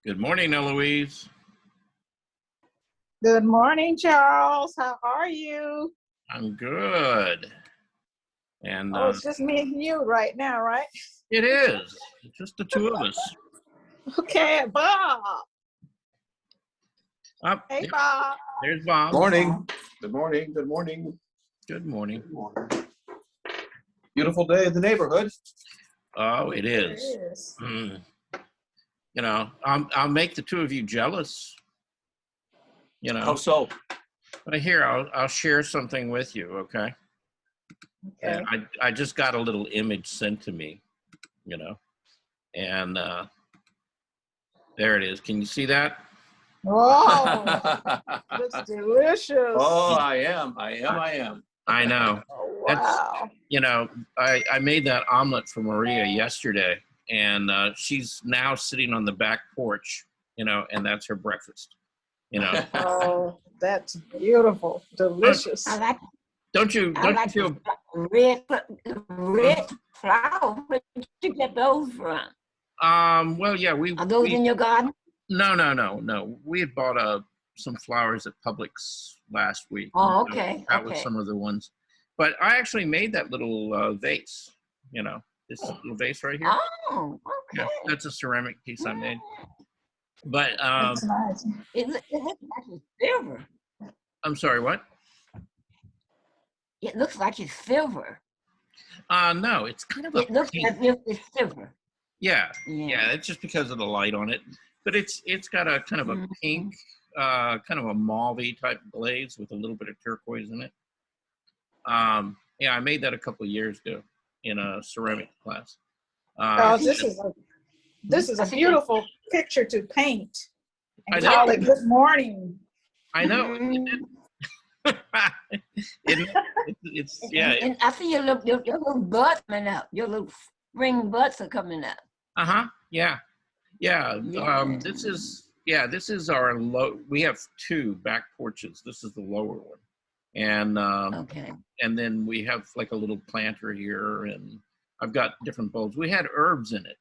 Good morning, Eloise. Good morning, Charles. How are you? I'm good. And Oh, it's just me and you right now, right? it is. It's just the two of us. Okay, Bob. Hey, Yep, Bob. there's Bob. Morning. Good morning. Good morning. Good morning. Good morning. Beautiful day in the neighborhood. Oh, it It is. is. You know, I'll make the two of you jealous. You How know, so? but here I'll share something with you, okay? Okay. And I just got a little image sent to me, you know, and there it is. Can you see that? Oh, looks delicious. Oh, I am. I know. Oh, That's, wow. you know, I made that omelet for Maria yesterday, and she's now sitting on the back porch, you know, and that's her breakfast, you know. Oh, that's beautiful. Delicious. Don't you like feel? red flower. Where'd you get those from? Well, yeah, Are those in your garden? No. We had bought some flowers at Publix last week. Oh, So okay. that was some of the ones. But I actually made that little vase, you know, this little vase right here. Oh, Yeah, okay. that's a ceramic piece I made. But That's nice. It looks like it's silver. I'm sorry, what? It looks like it's silver. No, it's kind of a It looks pink. as if it's silver. Yeah, it's just because of the light on it. But it's got a kind of a pink, kind of a mauve-y type glaze with a little bit of turquoise in it. Yeah, I made that a couple of years ago in a ceramic class. Oh, this is a beautiful picture to paint and I call know. it good morning. I know. It's yeah. And I see your little buds coming up. Your little spring buds are coming up. Yeah. This is our low. We have two back porches. This is the lower one, and Okay. and then we have like a little planter here, and I've got different bulbs. We had herbs in it,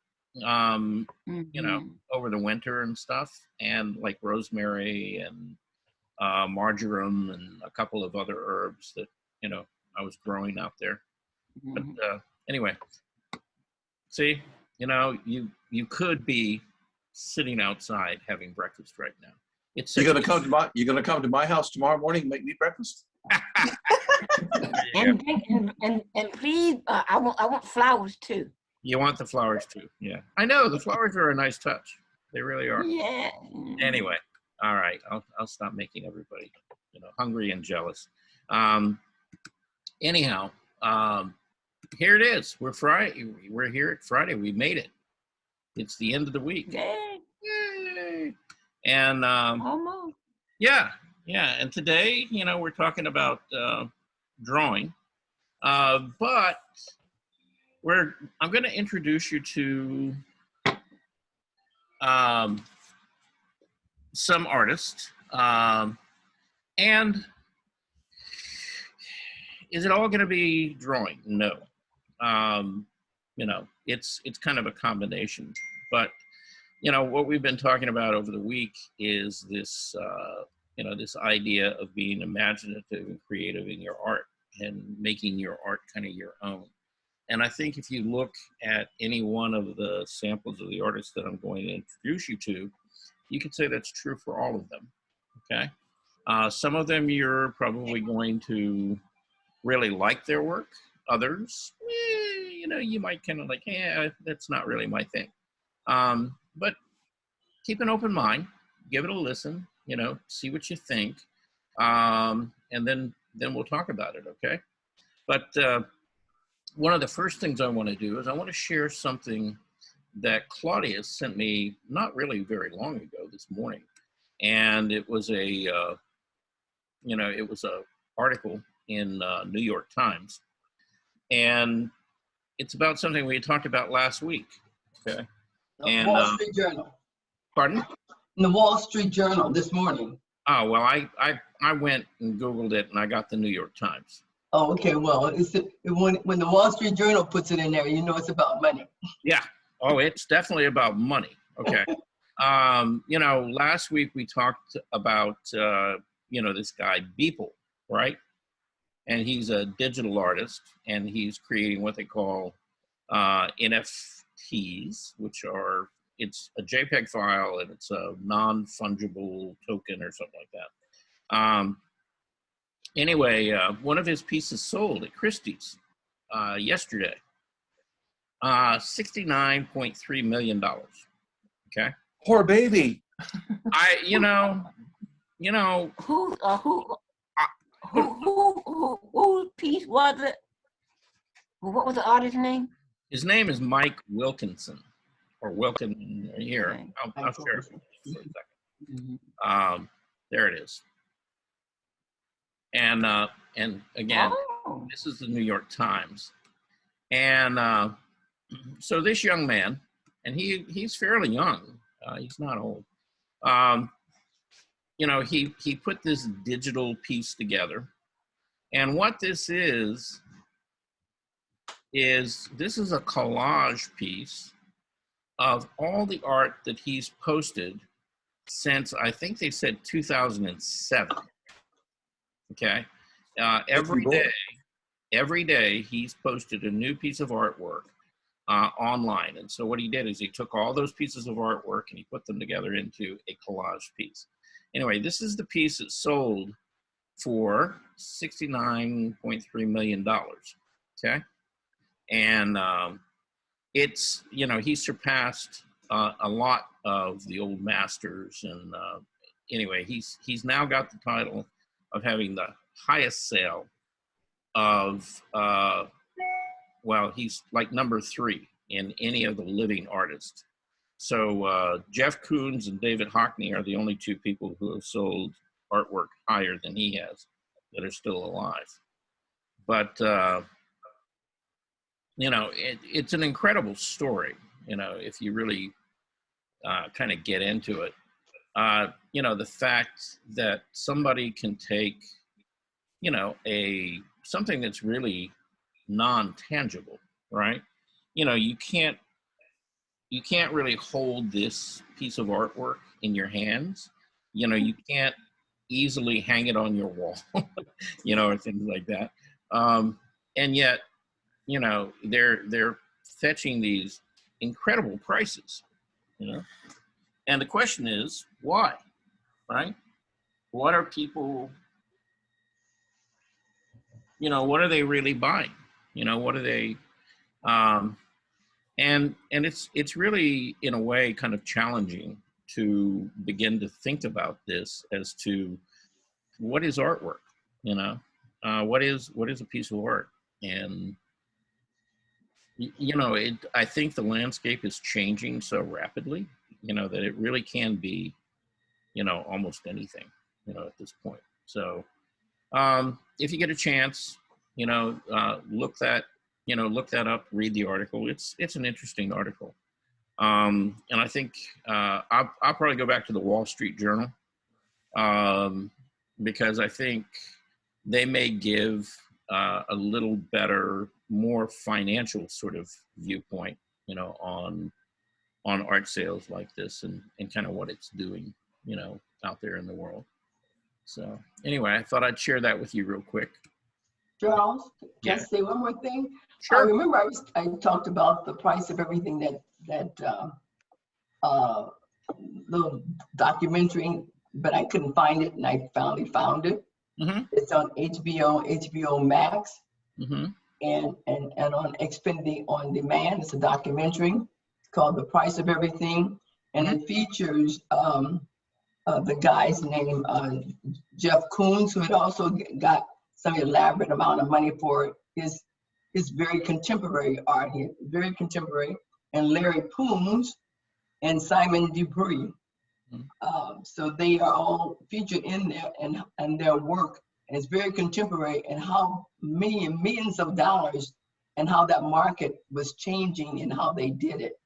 you know, over the winter and stuff, and like rosemary and marjoram and a couple of other herbs that, you know, I was growing out there. But anyway, see, you know, you could be sitting outside having breakfast right now. You're gonna come to my house tomorrow morning and make me breakfast? And please, I want flowers too. You want the flowers too? Yeah, I know the flowers are a nice touch. They really are. Yeah. Anyway, all right, I'll stop making everybody, you know, hungry and jealous. Anyhow, here it is. We're Friday. We're here at Friday. We made it. It's the end of the week. Yay! And Almost. yeah. And today, you know, we're talking about drawing, but I'm going to introduce you to some artists. And is it all going to be drawing? No. You know, it's kind of a combination. But, you know, what we've been talking about over the week is this, you know, this idea of being imaginative and creative in your art and making your art kind of your own. And I think if you look at any one of the samples of the artists that I'm going to introduce you to, you could say that's true for all of them, okay? Some of them you're probably going to really like their work. Others, you know, you might kind of like, that's not really my thing. But keep an open mind, give it a listen, you know, see what you think, and then we'll talk about it, okay? But one of the first things I want to do is I want to share something that Claudia sent me not really very long ago this morning. And it was you know, it was a article in New York Times. And it's about something we talked about last week, okay? The Wall Street Journal. Pardon? In the Wall Street Journal this morning. Oh, well, I went and Googled it and I got the New York Times. Oh, okay. Well, when the Wall Street Journal puts it in there, you know it's about money. Yeah, Oh, it's definitely about money. Okay. You know, last week we talked about, you know, this guy Beeple, right? And he's a digital artist, and he's creating what they call NFTs, which are, it's a JPEG file and it's a non-fungible token or something like that. Anyway, one of his pieces sold at Christie's yesterday, $69.3 million. Okay. Poor baby. You know, Who piece was it? What was the artist's name? his name is Mike Wilkinson, or Wilkin here. Okay. I'll share it for a second. Mhm. There it is. And again, Oh. this is the New York Times. And so this young man, and he's fairly young. He's not old. You know, he put this digital piece together. And what this is this is a collage piece of all the art that he's posted since, I think they said 2007. Okay. Every day he's posted a new piece of artwork online. And so what he did is he took all those pieces of artwork and he put them together into a collage piece. Anyway, this is the piece that sold for $69.3 million. Okay. And it's, you know, he surpassed a lot of the old masters. And anyway, he's now got the title of having the highest sale of, well, he's like number 3 in any of the living artists. So Jeff Koons and David Hockney are the only 2 people who have sold artwork higher than he has that are still alive. But, you know, it's an incredible story, you know, if you really kind of get into it. You know, the fact that somebody can take, you know, something that's really non-tangible, right? You know, you can't really hold this piece of artwork in your hands. You know, you can't easily hang it on your wall, you know, or things like that. And yet, you know, they're fetching these incredible prices, you know. And the question is, why, right? What are people, you know, what are they really buying? You know, what are they, and it's really, in a way, kind of challenging to begin to think about this as to what is artwork, you know, what is a piece of art. And you know, I think the landscape is changing so rapidly, you know, that it really can be, you know, almost anything, you know, at this point. So if you get a chance, you know, look that up, read the article. It's an interesting article. And I think I'll probably go back to the Wall Street Journal, because I think they may give a little better, more financial sort of viewpoint, you know, on art sales like this and kind of what it's doing, you know, out there in the world. So anyway, I thought I'd share that with you real quick. Charles, Yeah. just say one more thing. Sure. I remember I talked about the price of everything that little documentary, but I couldn't find it, and I finally found it. Mm-hmm. It's on HBO Max, Mm-hmm. and on Xfinity On Demand. It's a documentary called The Price of Everything, and it features the guy's name, Jeff Koons, who had also got some elaborate amount of money for his very contemporary art here, very contemporary, and Larry Pooms and Simon Dupree. So they are all featured in there, and their work is very contemporary, and how many millions of dollars, and how that market was changing and how they did it.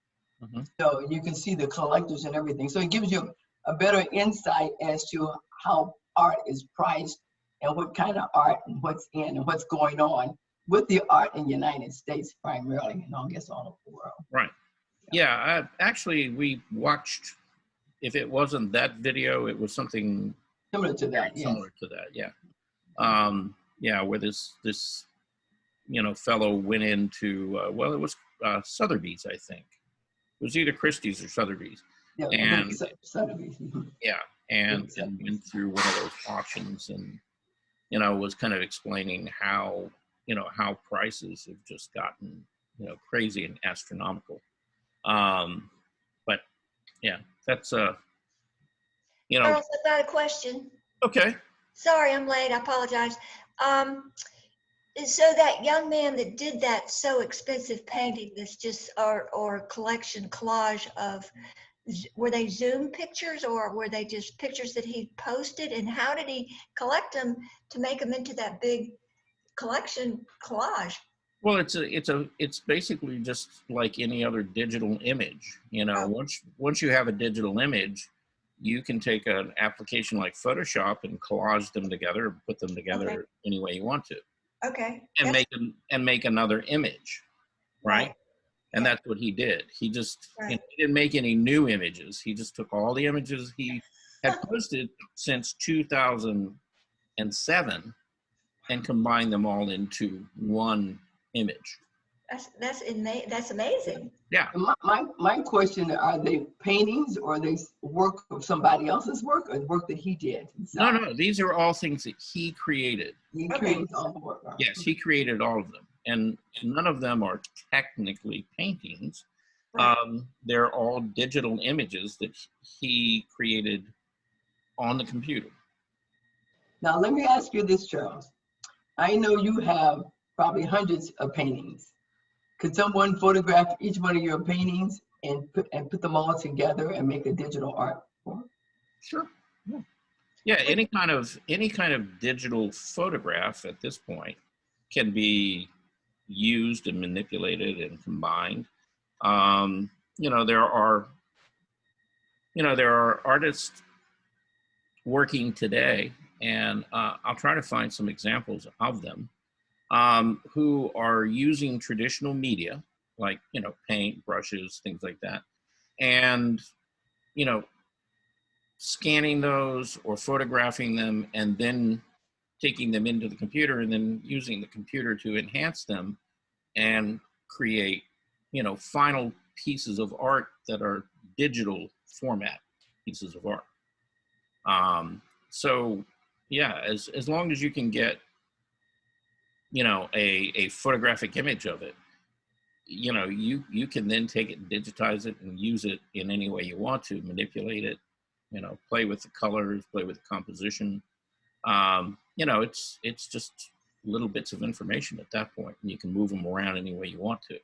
Mm-hmm. So you can see the collectors and everything. So it gives you a better insight as to how art is priced and what kind of art and what's in and what's going on with the art in the United States primarily, and I guess all over the world. Right. Yeah, actually, we watched, if it wasn't that video, it was something Similar to that, yes. similar to that, yeah. Yeah, where this fellow went into, well, it was Sotheby's, I think. It was either Christie's or Sotheby's. Yeah, And Sotheby's. Mhm. yeah, and Sotheby's. went through one of those auctions and, was kind of explaining how, how prices have just gotten, crazy and astronomical. But yeah, that's, Charles, I've got a question. okay. Sorry, I'm late. I apologize. So that young man that did that so expensive painting, that's just or collection collage of, were they Zoom pictures or were they just pictures that he posted? And how did he collect them to make them into that big collection collage? Well, it's basically just like any other digital image. Once you have a digital image, you can take an application like Photoshop and collage them together, put them together any way you want to, Okay. and That's- make another image, right? Right. And that's what he did. He just Right. he didn't make any new images. He just took all the images he had posted since 2007 and combined them all into one image. That's amazing. Yeah. My question, are they paintings or are they work of somebody else's work or work that he did? No. These are all things that he created. He Okay. created all the work. Yes, he created all of them. And none of them are technically paintings. Right. They're all digital images that he created on the computer. Now, let me ask you this, Charles. I know you have probably hundreds of paintings. Could someone photograph each one of your paintings and put them all together and make a digital art form? Sure. Yeah, any kind of digital photograph at this point can be used and manipulated and combined. There are artists working today, and I'll try to find some examples of them, who are using traditional media like paint, brushes, things like that, and scanning those or photographing them and then taking them into the computer and then using the computer to enhance them and create final pieces of art that are digital format pieces of art. So yeah, as long as you can get a photographic image of it, you can then take it and digitize it and use it in any way you want to, manipulate it, play with the colors, play with the composition. It's just little bits of information at that point, and you can move them around any way you want to.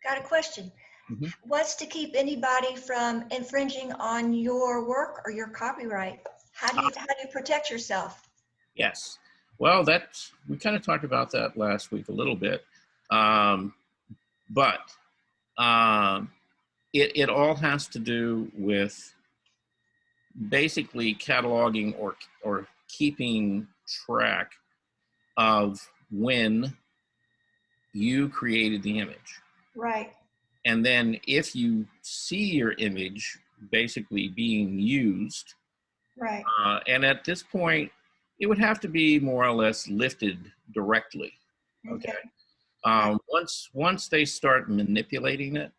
Got a question. Mhm. What's to keep anybody from infringing on your work or your copyright? How do you protect yourself? Yes. Well, we kind of talked about that last week a little bit. But it all has to do with basically cataloging or keeping track of when you created the image. Right. And then if you see your image basically being used, Right. and at this point, it would have to be more or less lifted directly. Okay. Once they start manipulating it,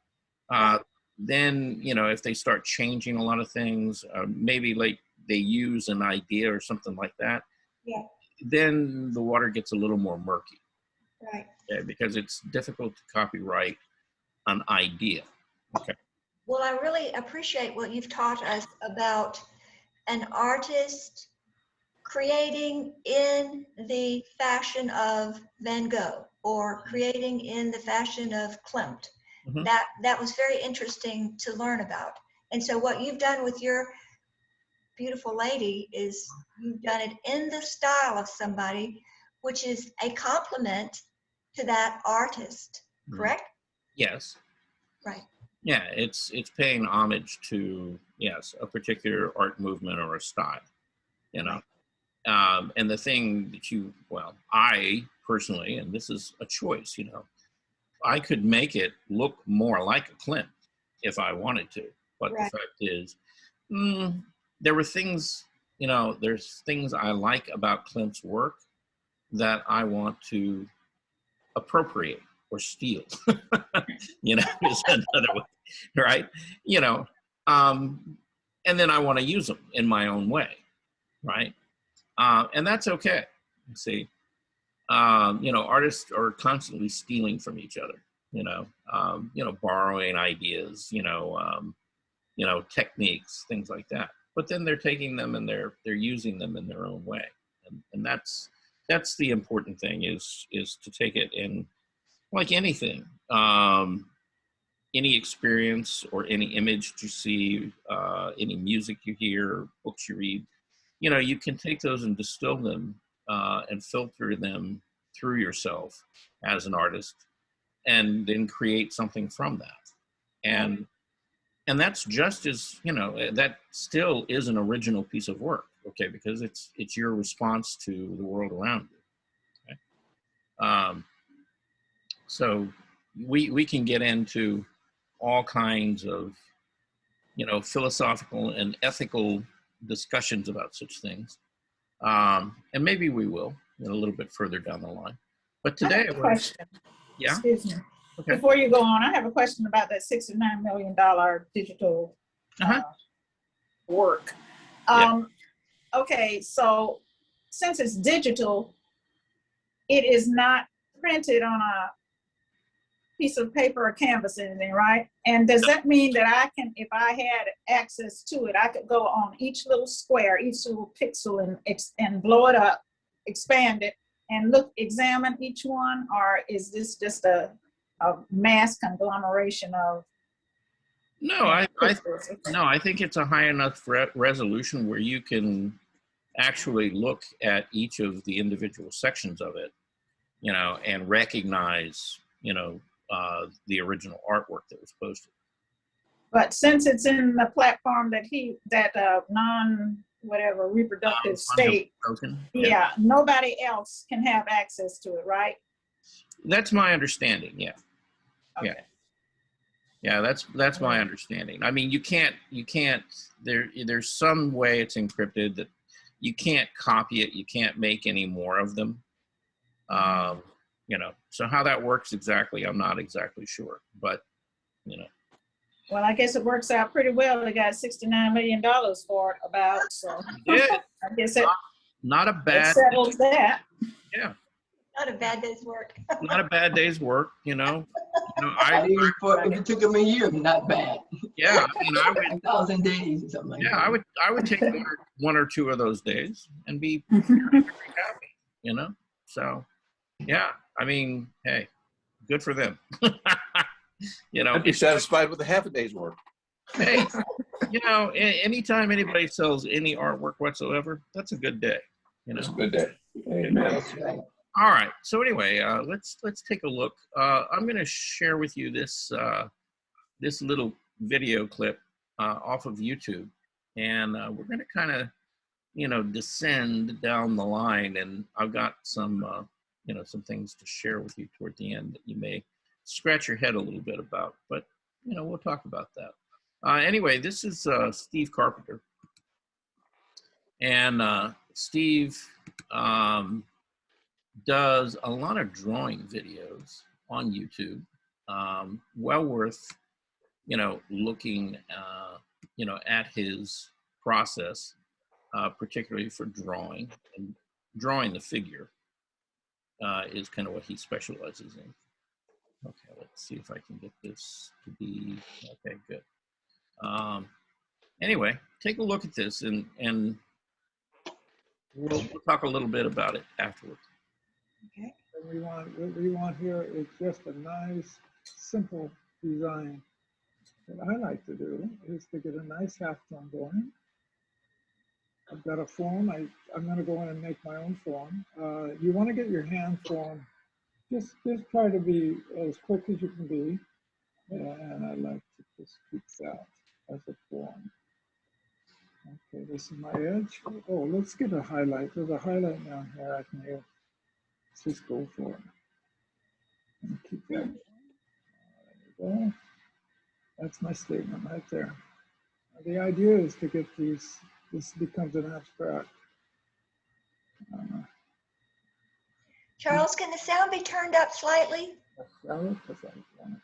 then if they start changing a lot of things, maybe like they use an idea or something like that. Yeah. Then the water gets a little more murky. Right. Okay, because it's difficult to copyright an idea. Okay. Well, I really appreciate what you've taught us about an artist creating in the fashion of Van Gogh or creating in the fashion of Klimt. Mhm. That was very interesting to learn about. And so what you've done with your beautiful lady is you've done it in the style of somebody, which is a compliment to that artist, correct? Yes. Right. Yeah, it's paying homage to, yes, a particular art movement or a style, And the thing that I personally, and this is a choice, I could make it look more like a Klimt if I wanted to. But Right. the fact is, there were things, there's things I like about Klimt's work that I want to appropriate or steal. Is another way, right? And then I want to use them in my own way, right? And that's okay. See, artists are constantly stealing from each other. Borrowing ideas, techniques, things like that. But then they're taking them and they're using them in their own way, and that's the important thing is to take it in, like anything, any experience or any image you see, any music you hear, books you read, you can take those and distill them and filter them through yourself as an artist, and then create something from that. And that's just as, that still is an original piece of work, okay, because it's your response to the world around you. Okay? So we can get into all kinds of, philosophical and ethical discussions about such things. And maybe we will a little bit further down the line. But I today, have a question. Yeah. Excuse me. Okay. Before you go on, I have a question about that $69 million digital work. Yeah. Okay, so since it's digital, it is not printed on a piece of paper or canvas or anything, right? And does that mean that I can, if I had access to it, I could go on each little square, each little pixel and blow it up, expand it, and examine each one? Or is this just a mass conglomeration of No, I pictures? think it's a high enough resolution where you can actually look at each of the individual sections of it, and recognize, the original artwork that was posted. But since it's in the platform that reproductive state, Yeah, nobody else can have access to it, right? that's my understanding. Yeah. Okay. Yeah, that's my understanding. I mean, you can't there's some way it's encrypted that you can't copy it, you can't make any more of them. So how that works exactly, I'm not exactly sure, but Well, I guess it works out pretty well. They got $69 million for it about, so yeah, I guess it not a bad settles that. yeah, Not a bad day's work. not a bad day's work, If it took them a year, not bad. Yeah, I mean, I would 1,000 days or something like Yeah, that. I would take one or two of those days and be very happy, So, yeah, I mean, hey, good for them. I'd be satisfied with a half a day's work. Hey, anytime anybody sells any artwork whatsoever, that's a good day. It's a good day. Amen. That's right. All right. So anyway, let's take a look. I'm going to share with you this this little video clip off of YouTube, and we're going to kind of descend down the line, and I've got some some things to share with you toward the end that you may scratch your head a little bit about, but we'll talk about that. Anyway, this is Steve Carpenter, and Steve does a lot of drawing videos on YouTube. Well worth looking at his process, particularly for drawing, and drawing the figure is kind of what he specializes in. Okay, let's see if I can get this to be okay. Good. Anyway, take a look at this, and we'll talk a little bit about it afterwards. Okay. And what we want here is just a nice, simple design. What I like to do is to get a nice half tone going. I've got a form. I'm going to go in and make my own form. You want to get your hand form. Just try to be as quick as you can be. And I like to just keep that as a form. Okay, this is my edge. Oh, let's get a highlight. There's a highlight down here I can use. Let's just go for it. And keep that. That's my statement right there. The idea is to get these, this becomes an abstract. Charles, can the sound be turned up slightly? Because I want to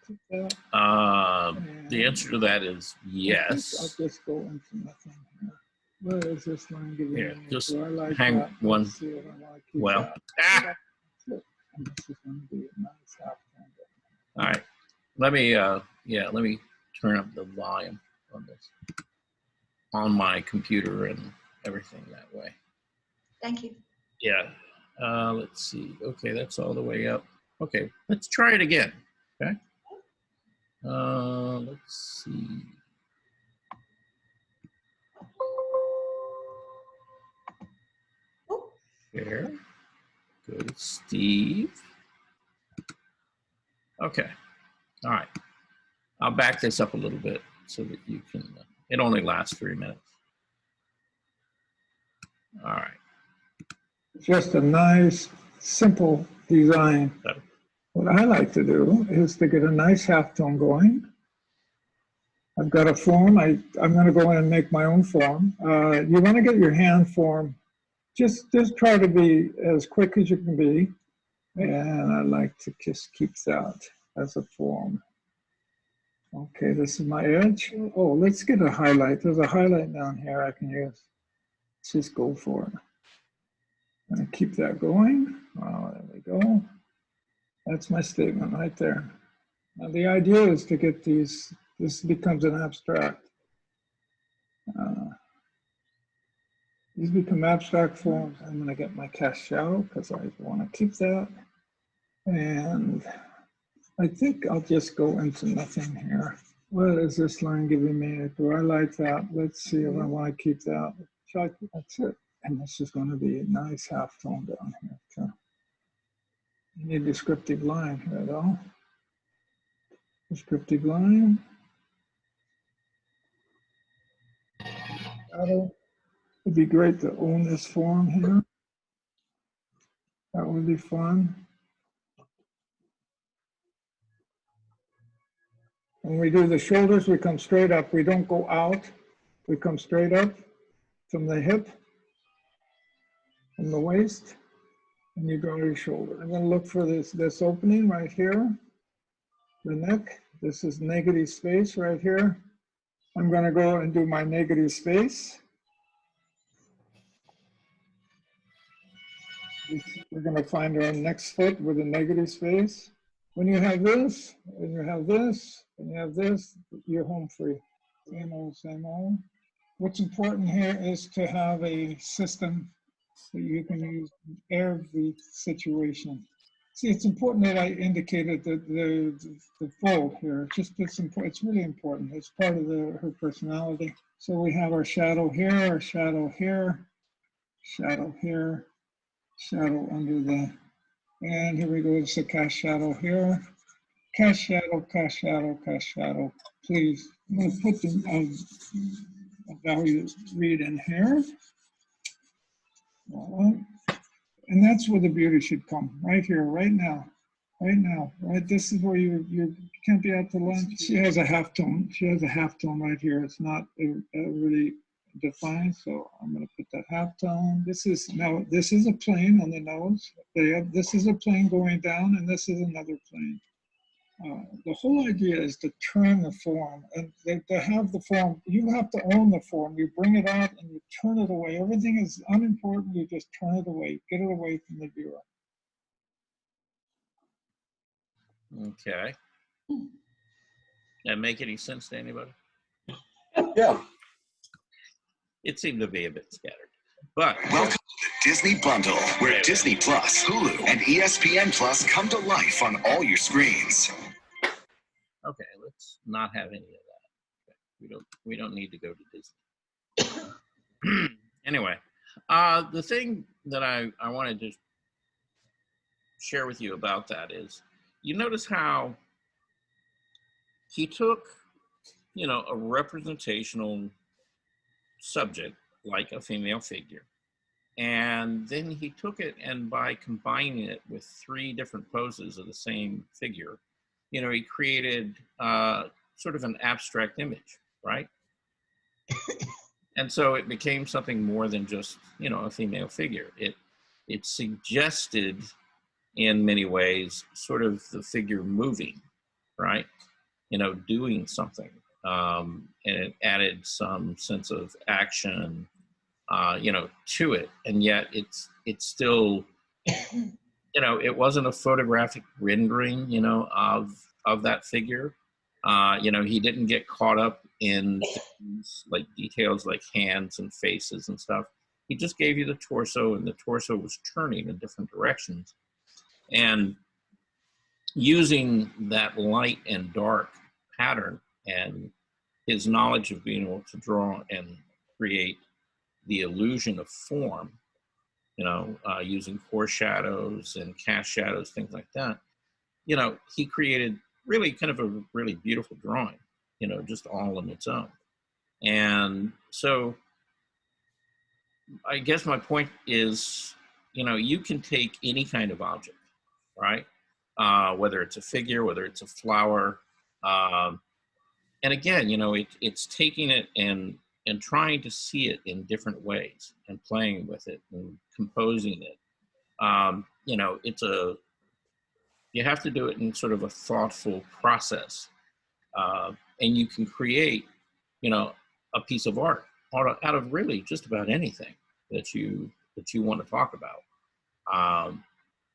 keep that. The answer to that is I'll yes. just go into nothing here. What is this line giving Here, me? just Do I like hang that? one. Let's see if I want to keep Well, that. ah, That's it. And this is going to be a nice half tone. all right. Let me, let me turn up the volume on this, on my computer and everything that way. Thank you. Yeah. Let's see. Okay, that's all the way up. Okay, let's try it again. Okay. Let's see. Oh, Share. Go to Steve. Okay. All right. I'll back this up a little bit so that you can, it only lasts 3 minutes. All right. Just a nice, simple design. Better. What I like to do is to get a nice halftone going. I've got a form. I'm going to go in and make my own form. You want to get your hand form. Just try to be as quick as you can be. And I like to just keep that as a form. Okay, this is my edge. Oh, let's get a highlight. There's a highlight down here I can use. Let's just go for it. And keep that going. Oh, there we go. That's my statement right there. Now the idea is to get these, this becomes an abstract. These become abstract forms. I'm going to get my cast shadow because I want to keep that. And I think I'll just go into nothing here. What is this line giving me? Do I like that? Let's see if I want to keep that. That's it. And this is going to be a nice half tone down here too. You need a descriptive line here though. Descriptive line. Shadow. It'd be great to own this form here. That would be fun. When we do the shoulders, we come straight up. We don't go out. We come straight up from the hip, from the waist, and you draw your shoulder. I'm going to look for this opening right here, the neck. This is negative space right here. I'm going to go and do my negative space. We're going to find our next foot with a negative space. When you have this, and you have this, and you have this, you're home free. Same old, same old. What's important here is to have a system that you can use in every situation. See, it's important that I indicated the fold here. It's really important. It's part of her personality. So we have our shadow here, our shadow here, shadow here, shadow under the, and here we go, it's a cast shadow here. Cast shadow, cast shadow, cast shadow. Please, I'm going to put the value read in here. And that's where the beauty should come, right here, right now. Right now, right? This is where you can't be out to lunch. She has a half tone. She has a half tone right here. It's not really defined, so I'm going to put that half tone. This is a plane on the nose. This is a plane going down, and this is another plane. The whole idea is to turn the form, and to have the form, you have to own the form. You bring it out and you turn it away. Everything is unimportant. You just turn it away, get it away from the viewer. Okay. That make any sense to anybody? Yeah. It seemed to be a bit scattered, but Welcome to the Disney Bundle, where Disney Plus, Hulu, and ESPN Plus come to life on all your screens. okay, let's not have any of that. Okay. We don't need to go to Disney. Anyway, the thing that I wanted to share with you about that is, you notice how he took, a representational subject like a female figure, and then he took it, and by combining it with 3 different poses of the same figure, he created sort of an abstract image, right? And so it became something more than just, you know, a female figure. It suggested, in many ways, sort of the figure moving, right? You know, doing something, and it added some sense of action, you know, to it. And yet it's still, you know, it wasn't a photographic rendering, you know, of that figure. You know, he didn't get caught up in things like details like hands and faces and stuff. He just gave you the torso, and the torso was turning in different directions. And using that light and dark pattern and his knowledge of being able to draw and create the illusion of form, you know, using foreshadows and cast shadows, things like that, you know, he created really kind of a really beautiful drawing, you know, just all on its own. And so I guess my point is, you know, you can take any kind of object, right? Whether it's a figure, whether it's a flower. And again, you know, it's taking it and trying to see it in different ways and playing with it and composing it. You know, you have to do it in sort of a thoughtful process. And you can create, you know, a piece of art out of really just about anything that you want to talk about.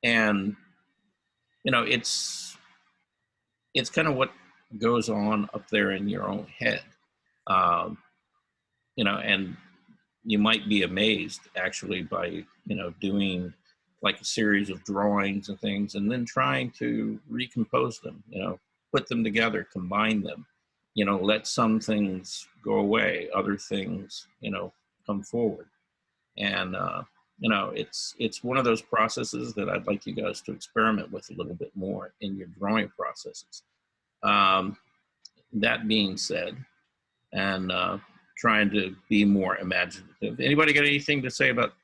And, you know, it's kind of what goes on up there in your own head. You know, and you might be amazed actually by, you know, doing like a series of drawings and things and then trying to recompose them, you know, put them together, combine them, you know, let some things go away, other things, you know, come forward. And, you know, it's one of those processes that I'd like you guys to experiment with a little bit more in your drawing processes. That being said, and trying to be more imaginative. Anybody got anything to say about,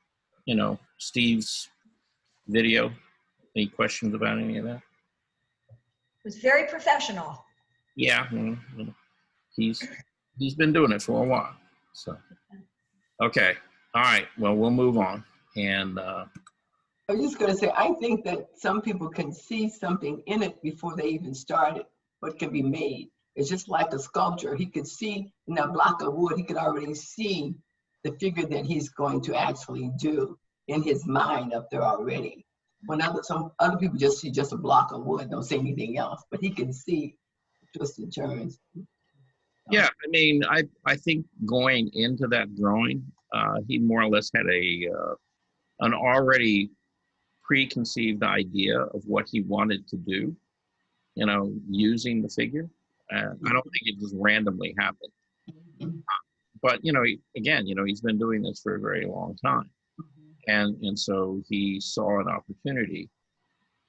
you know, Steve's video? Any questions about any of that? It was very professional. Yeah, he's been doing it for a while. So, okay, all right. Well, we'll move on. And I was just going to say, I think that some people can see something in it before they even start it, what can be made. It's just like a sculpture. He could see in that block of wood, he could already see the figure that he's going to actually do in his mind up there already. When some other people just see just a block of wood, don't say anything else, but he can see twists and turns. yeah, I mean, I think going into that drawing, he more or less had an already preconceived idea of what he wanted to do, you know, using the figure. I don't think it just randomly happened. But, you know, again, you know, he's been doing this for a very long time. And so he saw an opportunity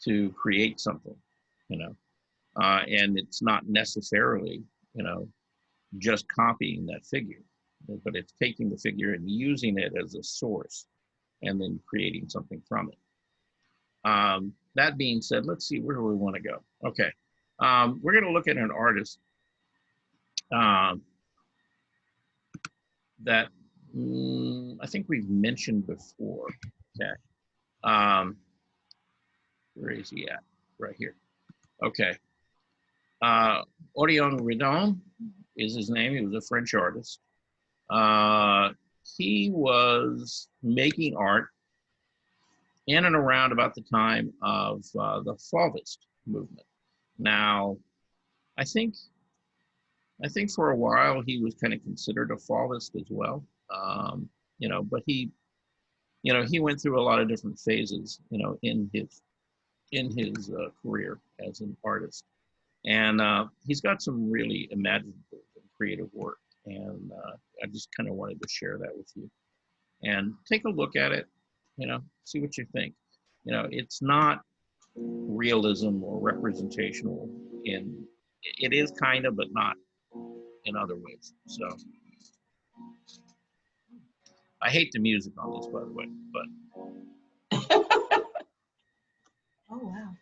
to create something, you know, and it's not necessarily, you know, just copying that figure, but it's taking the figure and using it as a source and then creating something from it. That being said, let's see, where do we want to go? Okay. We're going to look at an artist that I think we've mentioned before. Okay. Where is he at? Right here. Okay. Odilon Redon is his name. He was a French artist. He was making art in and around about the time of the Fauvist movement. Now, I think for a while he was kind of considered a Fauvist as well, you know, but he went through a lot of different phases, you know, in his career as an artist, and he's got some really imaginative and creative work, and I just kind of wanted to share that with you, and take a look at it, you know, see what you think. You know, it's not realism or representational it is kind of, but not in other ways. So I hate the music on this, by the way, but Oh, wow.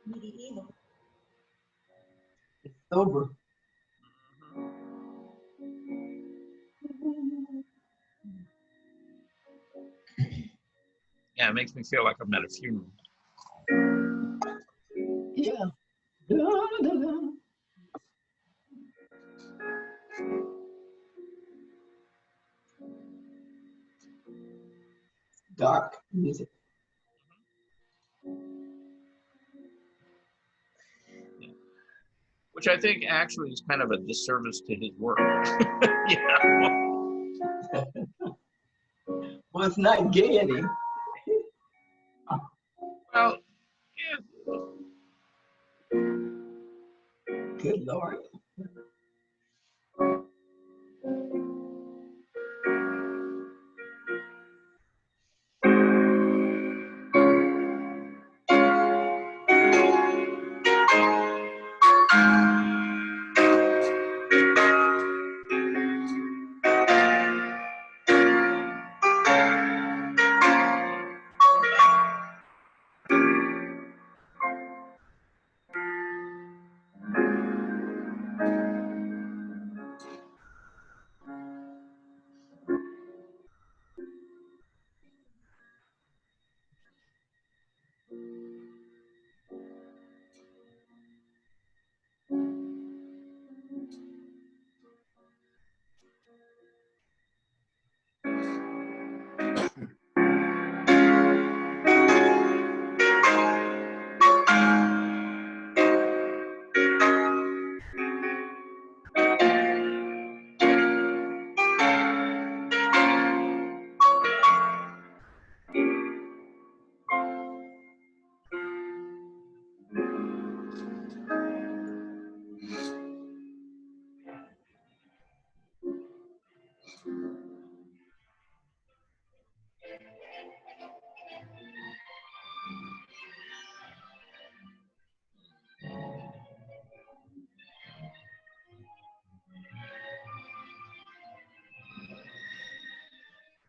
Medieval. over. Yeah, it makes me feel like I'm at a funeral. Yeah. Da-da-da. Dark music. Which I think actually is kind of a disservice to his work. Yeah. Well, it's not gaiety. Well, yeah. Good Lord.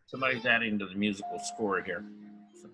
Somebody's adding to the musical score here. So.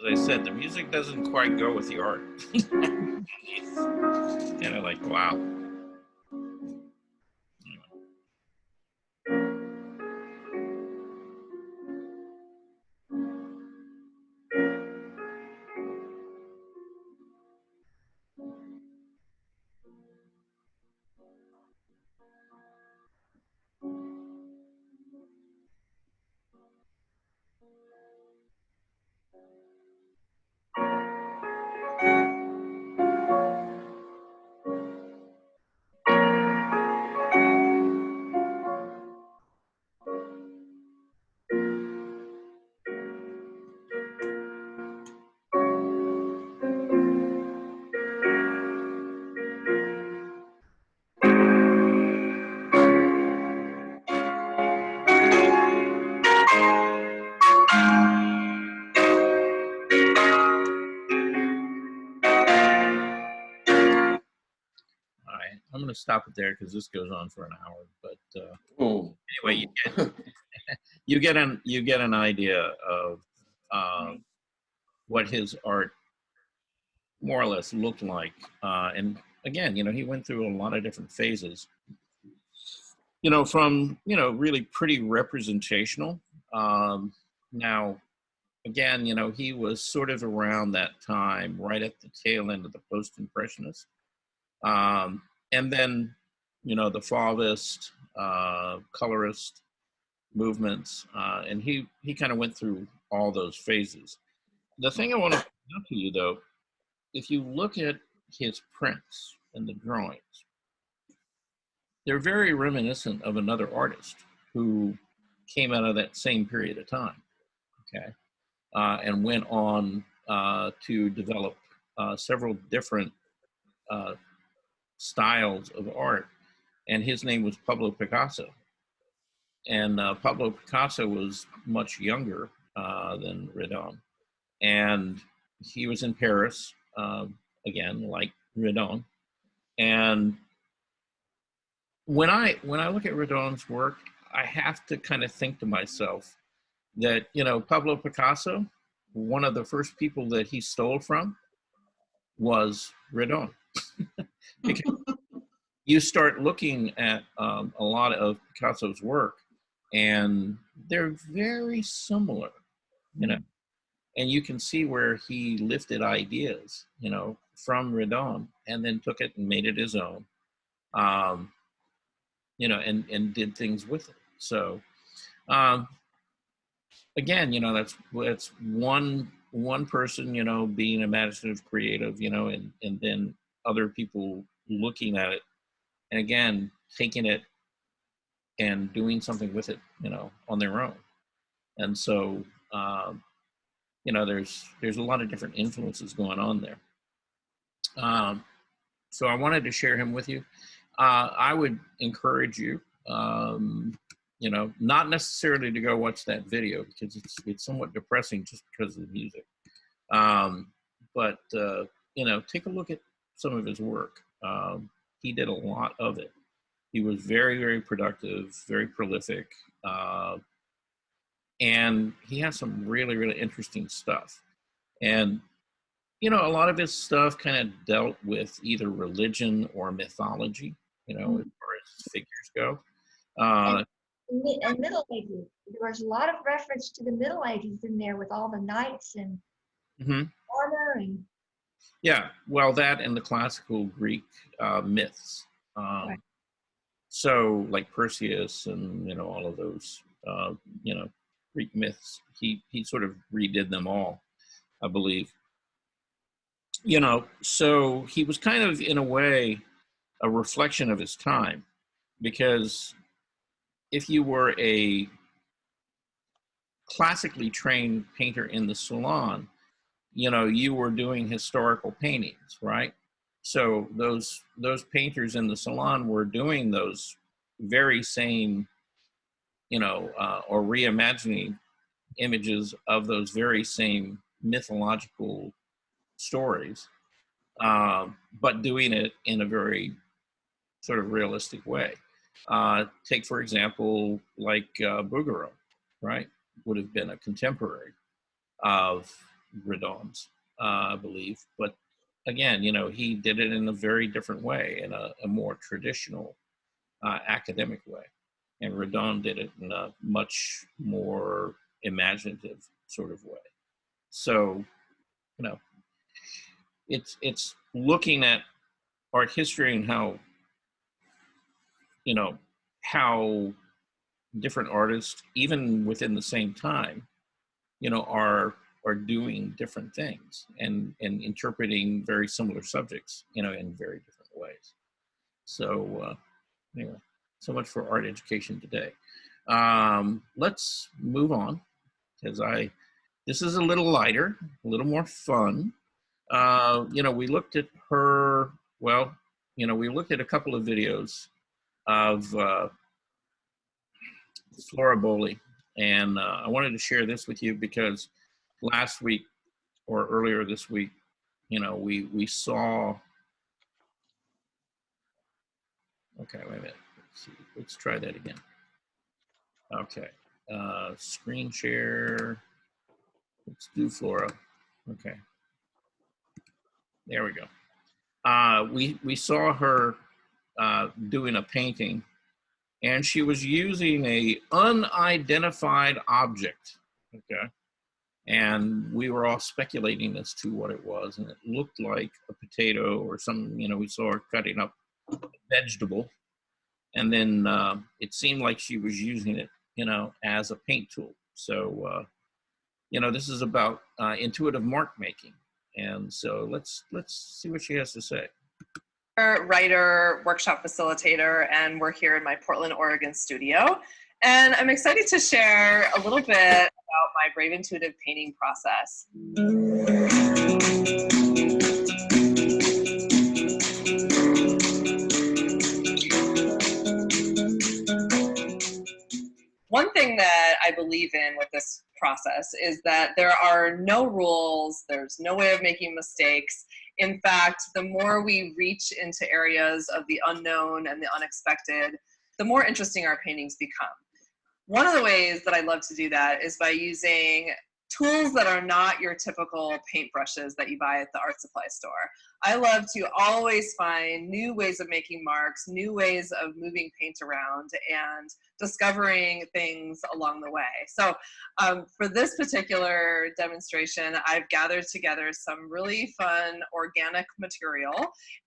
I said, the music doesn't quite go with the art. Kind of like, wow. All right, I'm going to stop it there because this goes on for an hour. But Oh, anyway, you get an idea of what his art more or less looked like. And again, he went through a lot of different phases. From really pretty representational. Now, again, he was sort of around that time, right at the tail end of the post-impressionists. And then, the Fauvist, colorist movements, and he kind of went through all those phases. The thing I want to point out to you, though, if you look at his prints and the drawings, they're very reminiscent of another artist who came out of that same period of time, okay, and went on to develop several different styles of art, and his name was Pablo Picasso. And Pablo Picasso was much younger than Redon, and he was in Paris again, like Redon. And when I look at Redon's work, I have to kind of think to myself that Pablo Picasso, one of the first people that he stole from was Redon. Because you start looking at a lot of Picasso's work, and they're very similar, and you can see where he lifted ideas, from Redon and then took it and made it his own, and did things with it. So, again, that's one person, being imaginative, creative, and then other people looking at it, and again, taking it and doing something with it, on their own. And so, there's a lot of different influences going on there. So I wanted to share him with you. I would encourage you, not necessarily to go watch that video because it's somewhat depressing just because of the music. But take a look at some of his work. He did a lot of it. He was very, very productive, very prolific, and he has some really, really interesting stuff. And a lot of his stuff kind of dealt with either religion or mythology, as far as figures go. And Middle Ages, there was a lot of reference to the Middle Ages in there with all the knights and armor and. Yeah, well, that and the classical Greek myths. Right. So, like Perseus and all of those, Greek myths, he sort of redid them all, I believe. So he was kind of, in a way, a reflection of his time, because if you were a classically trained painter in the salon, you were doing historical paintings, right? So those painters in the salon were doing those very same, or reimagining images of those very same mythological stories, but doing it in a very sort of realistic way. Take, for example, like Bouguereau, right? Would have been a contemporary of, Redon's, I believe. But again, you know, he did it in a very different way, in a more traditional academic way. And Redon did it in a much more imaginative sort of way. So, you know, it's looking at art history and how, you know, how different artists, even within the same time, you know, are doing different things and interpreting very similar subjects, you know, in very different ways. So anyway, so much for art education today. Let's move on, because this is a little lighter, a little more fun. You know, we looked at her, well, you know, we looked at a couple of videos of Flora Bowley, and I wanted to share this with you because last week or earlier this week, you know, we saw, okay, wait a minute, let's try that again. Okay, screen share, let's do Flora, okay. There we go. We saw her doing a painting, and she was using a unidentified object, okay? And we were all speculating as to what it was, and it looked like a potato or something. You know, we saw her cutting up a vegetable, and then it seemed like she was using it, you know, as a paint tool. So, you know, this is about intuitive mark making. And so let's see what she has to say. Writer, workshop facilitator, and we're here in my Portland, Oregon studio. And I'm excited to share a little bit about my Brave Intuitive painting process. One thing that I believe in with this process is that there are no rules, there's no way of making mistakes. In fact, the more we reach into areas of the unknown and the unexpected, the more interesting our paintings become. One of the ways that I love to do that is by using tools that are not your typical paintbrushes that you buy at the art supply store. I love to always find new ways of making marks, new ways of moving paint around, and discovering things along the way. So for this particular demonstration, I've gathered together some really fun organic material,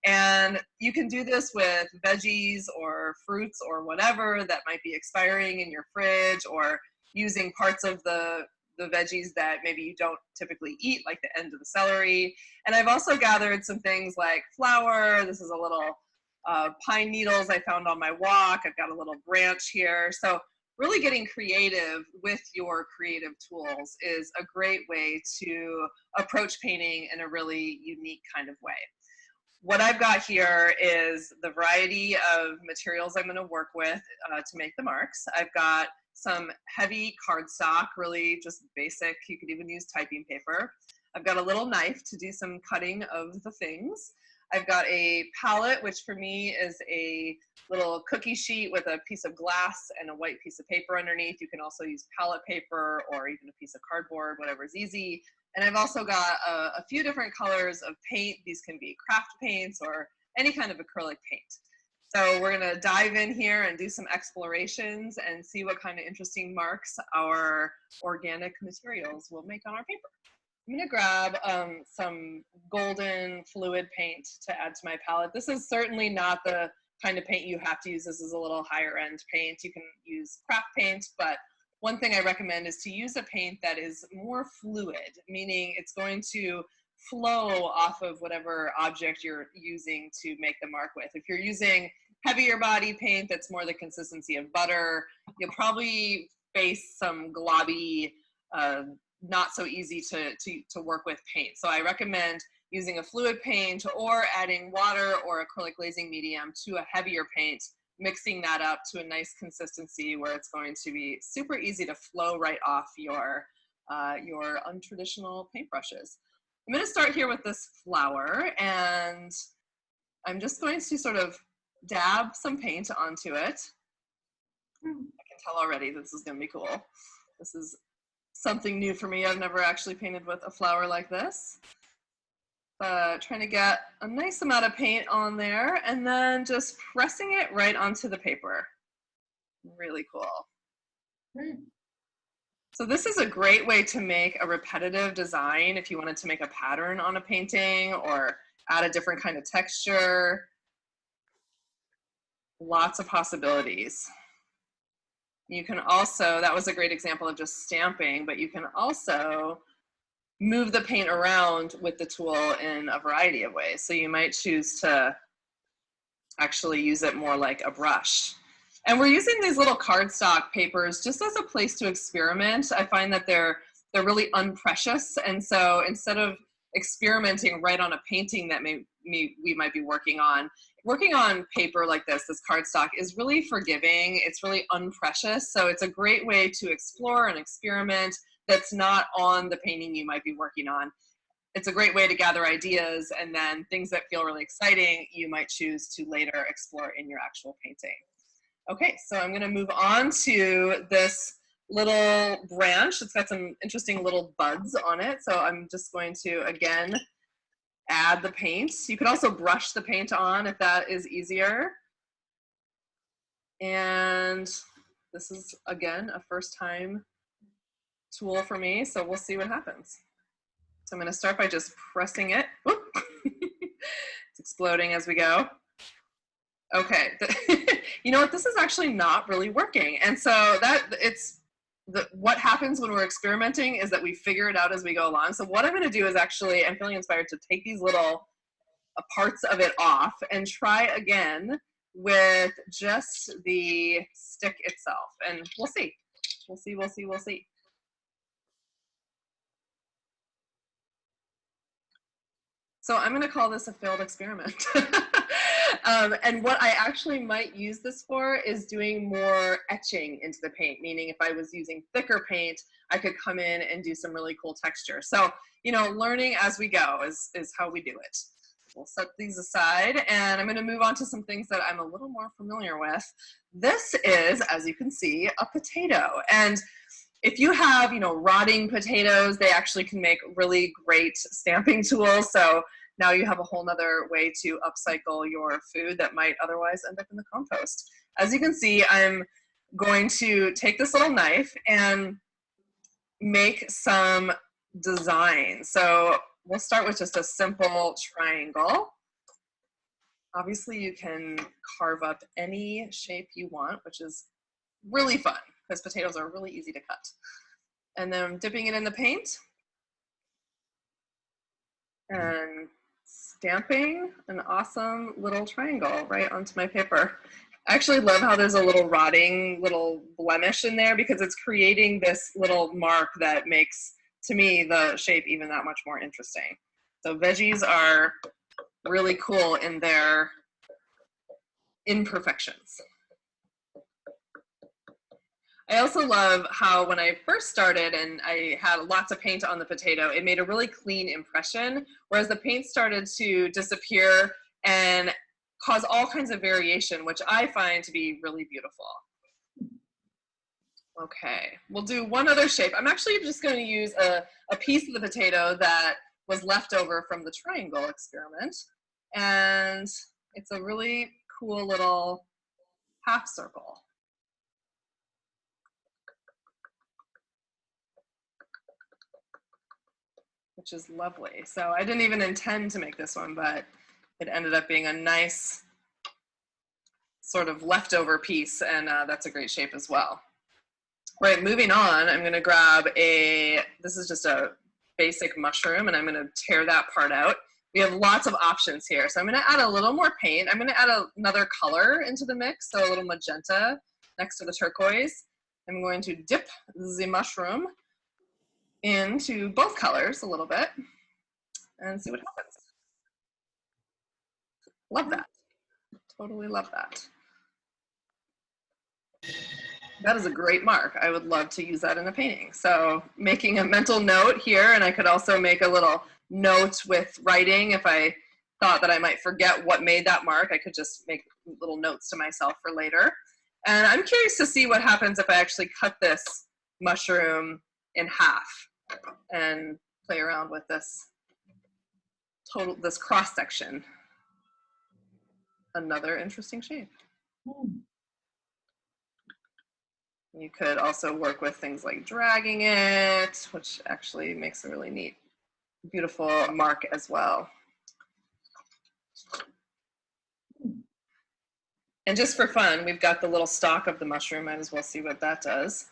and you can do this with veggies or fruits or whatever that might be expiring in your fridge, or using parts of the veggies that maybe you don't typically eat, like the end of the celery. And I've also gathered some things like flour. This is a little pine needles I found on my walk. I've got a little branch here. So really getting creative with your creative tools is a great way to approach painting in a really unique kind of way. What I've got here is the variety of materials I'm going to work with to make the marks. I've got some heavy cardstock, really just basic. You could even use typing paper. I've got a little knife to do some cutting of the things. I've got a palette, which for me is a little cookie sheet with a piece of glass and a white piece of paper underneath. You can also use palette paper or even a piece of cardboard, whatever's easy. And I've also got a few different colors of paint. These can be craft paints or any kind of acrylic paint. So we're gonna dive in here and do some explorations and see what kind of interesting marks our organic materials will make on our paper. I'm gonna grab some golden fluid paint to add to my palette. This is certainly not the kind of paint you have to use. This is a little higher end paint. You can use craft paint, but one thing I recommend is to use a paint that is more fluid, meaning it's going to flow off of whatever object you're using to make the mark with. If you're using heavier body paint that's more the consistency of butter, you'll probably face some globby, not so easy to work with paint. So I recommend using a fluid paint or adding water or acrylic glazing medium to a heavier paint, mixing that up to a nice consistency where it's going to be super easy to flow right off your untraditional paintbrushes. I'm going to start here with this flower, and I'm just going to sort of dab some paint onto it. I can tell already this is going to be cool. This is something new for me. I've never actually painted with a flower like this. But trying to get a nice amount of paint on there and then just pressing it right onto the paper. Really cool. So this is a great way to make a repetitive design if you wanted to make a pattern on a painting or add a different kind of texture. Lots of possibilities. You can also, that was a great example of just stamping, but you can also move the paint around with the tool in a variety of ways. So you might choose to actually use it more like a brush. And we're using these little cardstock papers just as a place to experiment. I find that they're really unprecious. And so instead of experimenting right on a painting that we might be working on paper like this cardstock is really forgiving. It's really unprecious. So it's a great way to explore and experiment that's not on the painting you might be working on. It's a great way to gather ideas, and then things that feel really exciting, you might choose to later explore in your actual painting. Okay, so I'm gonna move on to this little branch. It's got some interesting little buds on it. So I'm just going to, again, add the paint. You could also brush the paint on if that is easier. And this is, again, a first time tool for me, so we'll see what happens. So I'm gonna start by just pressing it. Whoop. It's exploding as we go. Okay, you know what, this is actually not really working. And so what happens when we're experimenting is that we figure it out as we go along. So what I'm gonna do is actually, I'm feeling inspired to take these little parts of it off and try again with just the stick itself. And we'll see, we'll see, we'll see, we'll see. So I'm gonna call this a failed experiment. And what I actually might use this for is doing more etching into the paint, meaning if I was using thicker paint, I could come in and do some really cool texture. So, you know, learning as we go is how we do it. We'll set these aside, and I'm gonna move on to some things that I'm a little more familiar with. This is, as you can see, a potato. And if you have, you know, rotting potatoes, they actually can make really great stamping tools. So now you have a whole nother way to upcycle your food that might otherwise end up in the compost. As you can see, I'm going to take this little knife and make some designs. So we'll start with just a simple triangle. Obviously you can carve up any shape you want, which is really fun because potatoes are really easy to cut. And then I'm dipping it in the paint and stamping an awesome little triangle right onto my paper. I actually love how there's a little rotting little blemish in there because it's creating this little mark that makes, to me, the shape even that much more interesting. So veggies are really cool in their imperfections. I also love how when I first started and I had lots of paint on the potato, it made a really clean impression, whereas the paint started to disappear and cause all kinds of variation, which I find to be really beautiful. Okay, we'll do one other shape. I'm actually just going to use a piece of the potato that was left over from the triangle experiment, and it's a really cool little half circle. Which is lovely. So I didn't even intend to make this one, but it ended up being a nice sort of leftover piece, and that's a great shape as well. Right, moving on, I'm gonna grab this is just a basic mushroom, and I'm gonna tear that part out. We have lots of options here. So I'm gonna add a little more paint. I'm gonna add another color into the mix, so a little magenta next to the turquoise. I'm going to dip the mushroom into both colors a little bit and see what happens. Love that. Totally love that. That is a great mark. I would love to use that in a painting. So making a mental note here, and I could also make a little note with writing if I thought that I might forget what made that mark. I could just make little notes to myself for later. And I'm curious to see what happens if I actually cut this mushroom in half and play around with this cross section. Another interesting shape. You could also work with things like dragging it, which actually makes a really neat, beautiful mark as well. And just for fun, we've got the little stalk of the mushroom. Might as well see what that does.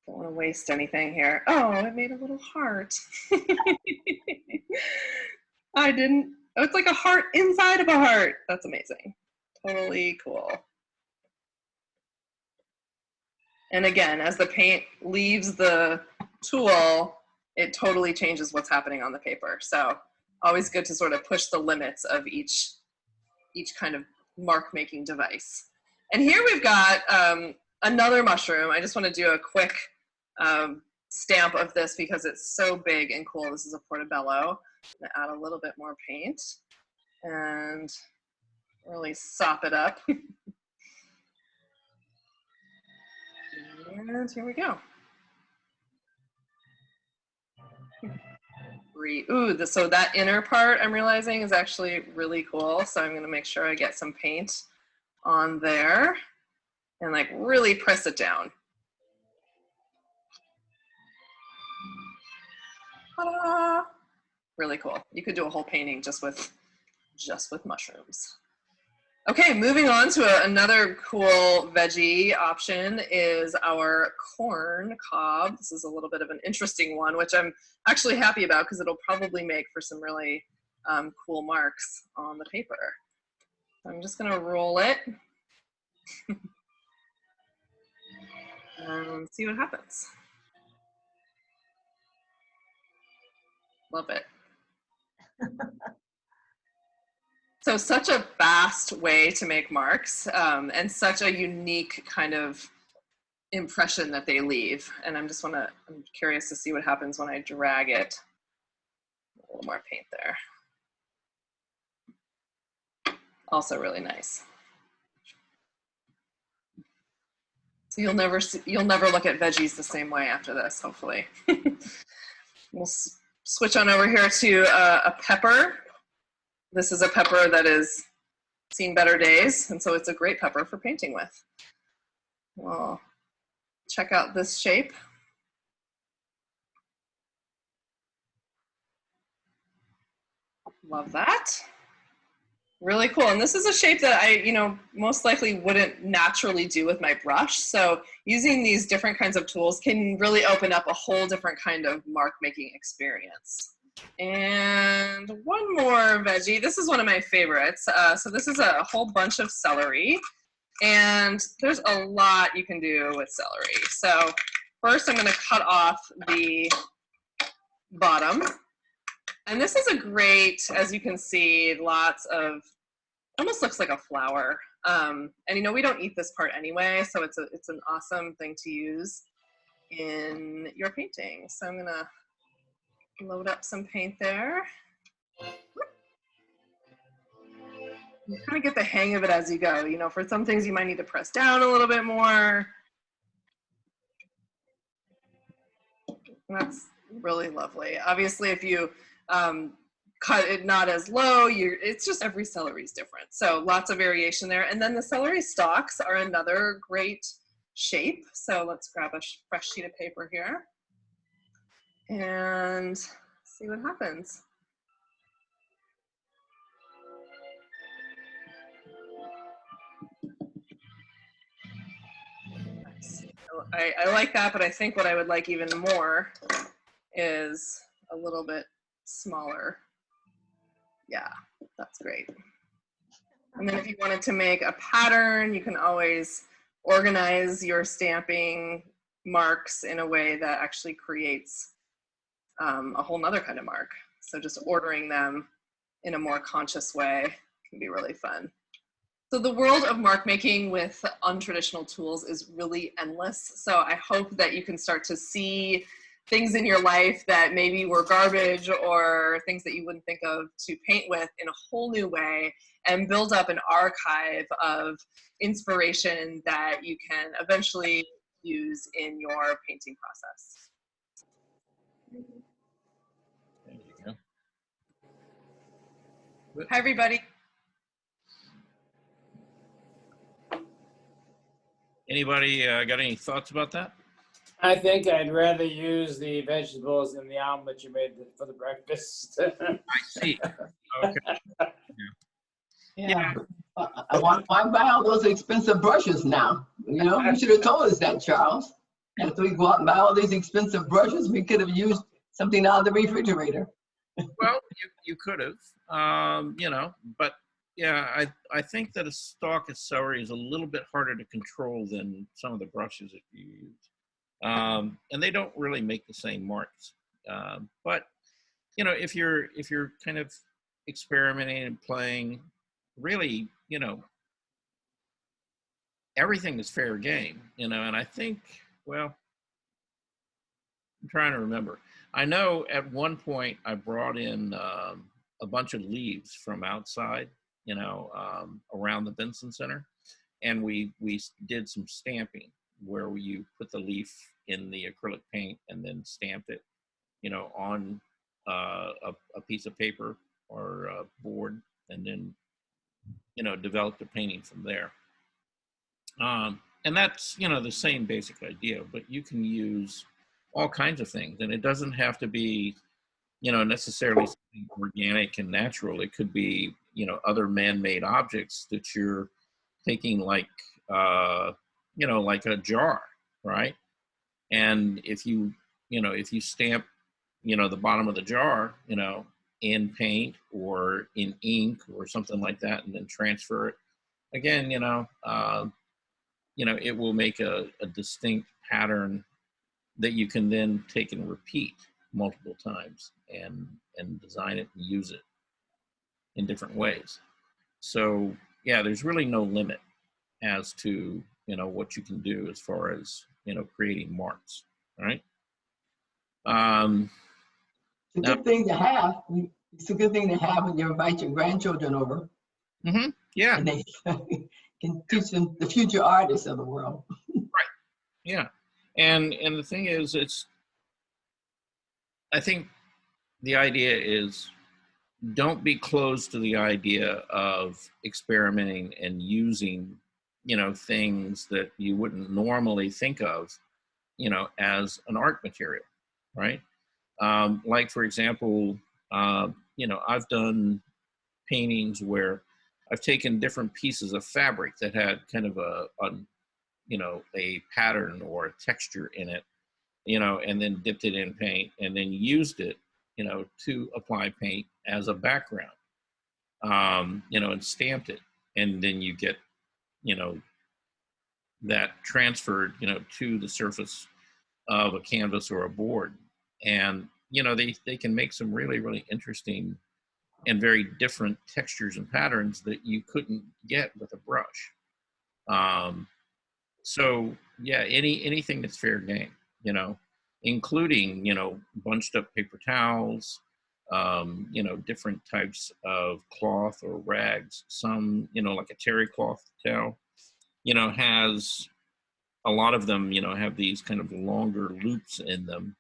Don't want to waste anything here. Oh, it made a little heart. I didn't. Oh, it's like a heart inside of a heart. That's amazing. Totally cool. And again, as the paint leaves the tool, it totally changes what's happening on the paper. So always good to sort of push the limits of each kind of mark making device. And here we've got another mushroom. I just want to do a quick stamp of this because it's so big and cool. This is a portobello. I'm gonna add a little bit more paint and really sop it up. And here we go. Ooh, so that inner part I'm realizing is actually really cool. So I'm going to make sure I get some paint on there and like really press it down. Ta-da! Really cool. You could do a whole painting just with mushrooms. Okay, moving on to another cool veggie option is our corn cob. This is a little bit of an interesting one, which I'm actually happy about because it'll probably make for some really cool marks on the paper. So I'm just gonna roll it and see what happens. Love it. So such a vast way to make marks and such a unique kind of impression that they leave. And I'm curious to see what happens when I drag it. A little more paint there. Also really nice. So you'll never look at veggies the same way after this, hopefully. We'll switch on over here to a pepper. This is a pepper that has seen better days, and so it's a great pepper for painting with. Well, check out this shape. Love that. Really cool. And this is a shape that I, most likely wouldn't naturally do with my brush. So using these different kinds of tools can really open up a whole different kind of mark making experience. And one more veggie. This is one of my favorites. So this is a whole bunch of celery. And there's a lot you can do with celery. So first I'm going to cut off the bottom. And this is a great, as you can see, lots of, almost looks like a flower. And we don't eat this part anyway, so it's an awesome thing to use in your painting. So I'm gonna load up some paint there. You kind of get the hang of it as you go. For some things you might need to press down a little bit more. And that's really lovely. Obviously, if you cut it not as low, it's just every celery is different. So lots of variation there. And then the celery stalks are another great shape. So let's grab a fresh sheet of paper here and see what happens. I like that, but I think what I would like even more is a little bit smaller. Yeah, that's great. And then if you wanted to make a pattern, you can always organize your stamping marks in a way that actually creates a whole nother kind of mark. So just ordering them in a more conscious way can be really fun. So the world of mark making with untraditional tools is really endless. So I hope that you can start to see things in your life that maybe were garbage or things that you wouldn't think of to paint with in a whole new way and build up an archive of inspiration that you can eventually use in your painting process. There you go. Hi, everybody. Anybody got any thoughts about that? I think I'd rather use the vegetables in the omelet you made for the breakfast. I see. Okay. Yeah. Why buy all those expensive brushes now? You know, you should have told us that, Charles. After we go out and buy all these expensive brushes, we could have used something out of the refrigerator. Well, you could have, you know, but yeah, I think that a stalk of celery is a little bit harder to control than some of the brushes that you use. And they don't really make the same marks. But, you know, if you're kind of experimenting and playing, really, you know, everything is fair game, you know, and I think, well, I'm trying to remember. I know at one point I brought in a bunch of leaves from outside, you know, around the Benson Center, and we did some stamping where you put the leaf in the acrylic paint and then stamped it, you know, on a piece of paper or a board, and then, you know, developed a painting from there. And that's, you know, the same basic idea, but you can use all kinds of things, and it doesn't have to be, you know, necessarily something organic and natural. It could be, you know, other man-made objects that you're taking, like, you know, like a jar, right? And if you stamp, you know, the bottom of the jar, you know, in paint or in ink or something like that, and then transfer it, again, you know, it will make a distinct pattern that you can then take and repeat multiple times and design it and use it in different ways. So yeah, there's really no limit as to, you know, what you can do as far as, you know, creating marks, right? It's a good thing to have. It's a good thing to have when you invite your grandchildren over. Mm-hmm. Yeah. And they can teach them the future artists of the world. Right. Yeah. And the thing is, I think the idea is, don't be closed to the idea of experimenting and using, you know, things that you wouldn't normally think of, you know, as an art material, right? Like, for example, you know, I've done paintings where I've taken different pieces of fabric that had kind of a you know, a pattern or a texture in it, you know, and then dipped it in paint and then used it, you know, to apply paint as a background, you know, and stamped it. And then you get, you know, that transferred, you know, to the surface of a canvas or a board. And, you know, they can make some really, really interesting and very different textures and patterns that you couldn't get with a brush. So yeah, anything that's fair game, you know, including, you know, bunched up paper towels, you know, different types of cloth or rags. Some, you know, like a terry cloth towel, you know, has a lot of them, you know, have these kind of longer loops in them,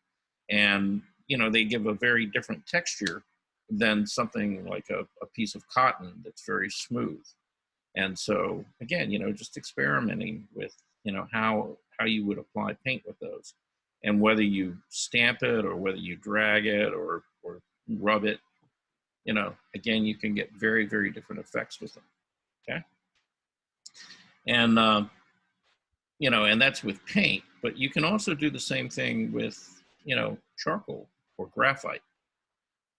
and, you know, they give a very different texture than something like a piece of cotton that's very smooth. And so again, you know, just experimenting with, you know, how you would apply paint with those, and whether you stamp it or whether you drag it or rub it, you know, again, you can get very, very different effects with them. Okay. And, you know, and that's with paint, but you can also do the same thing with, you know, charcoal or graphite.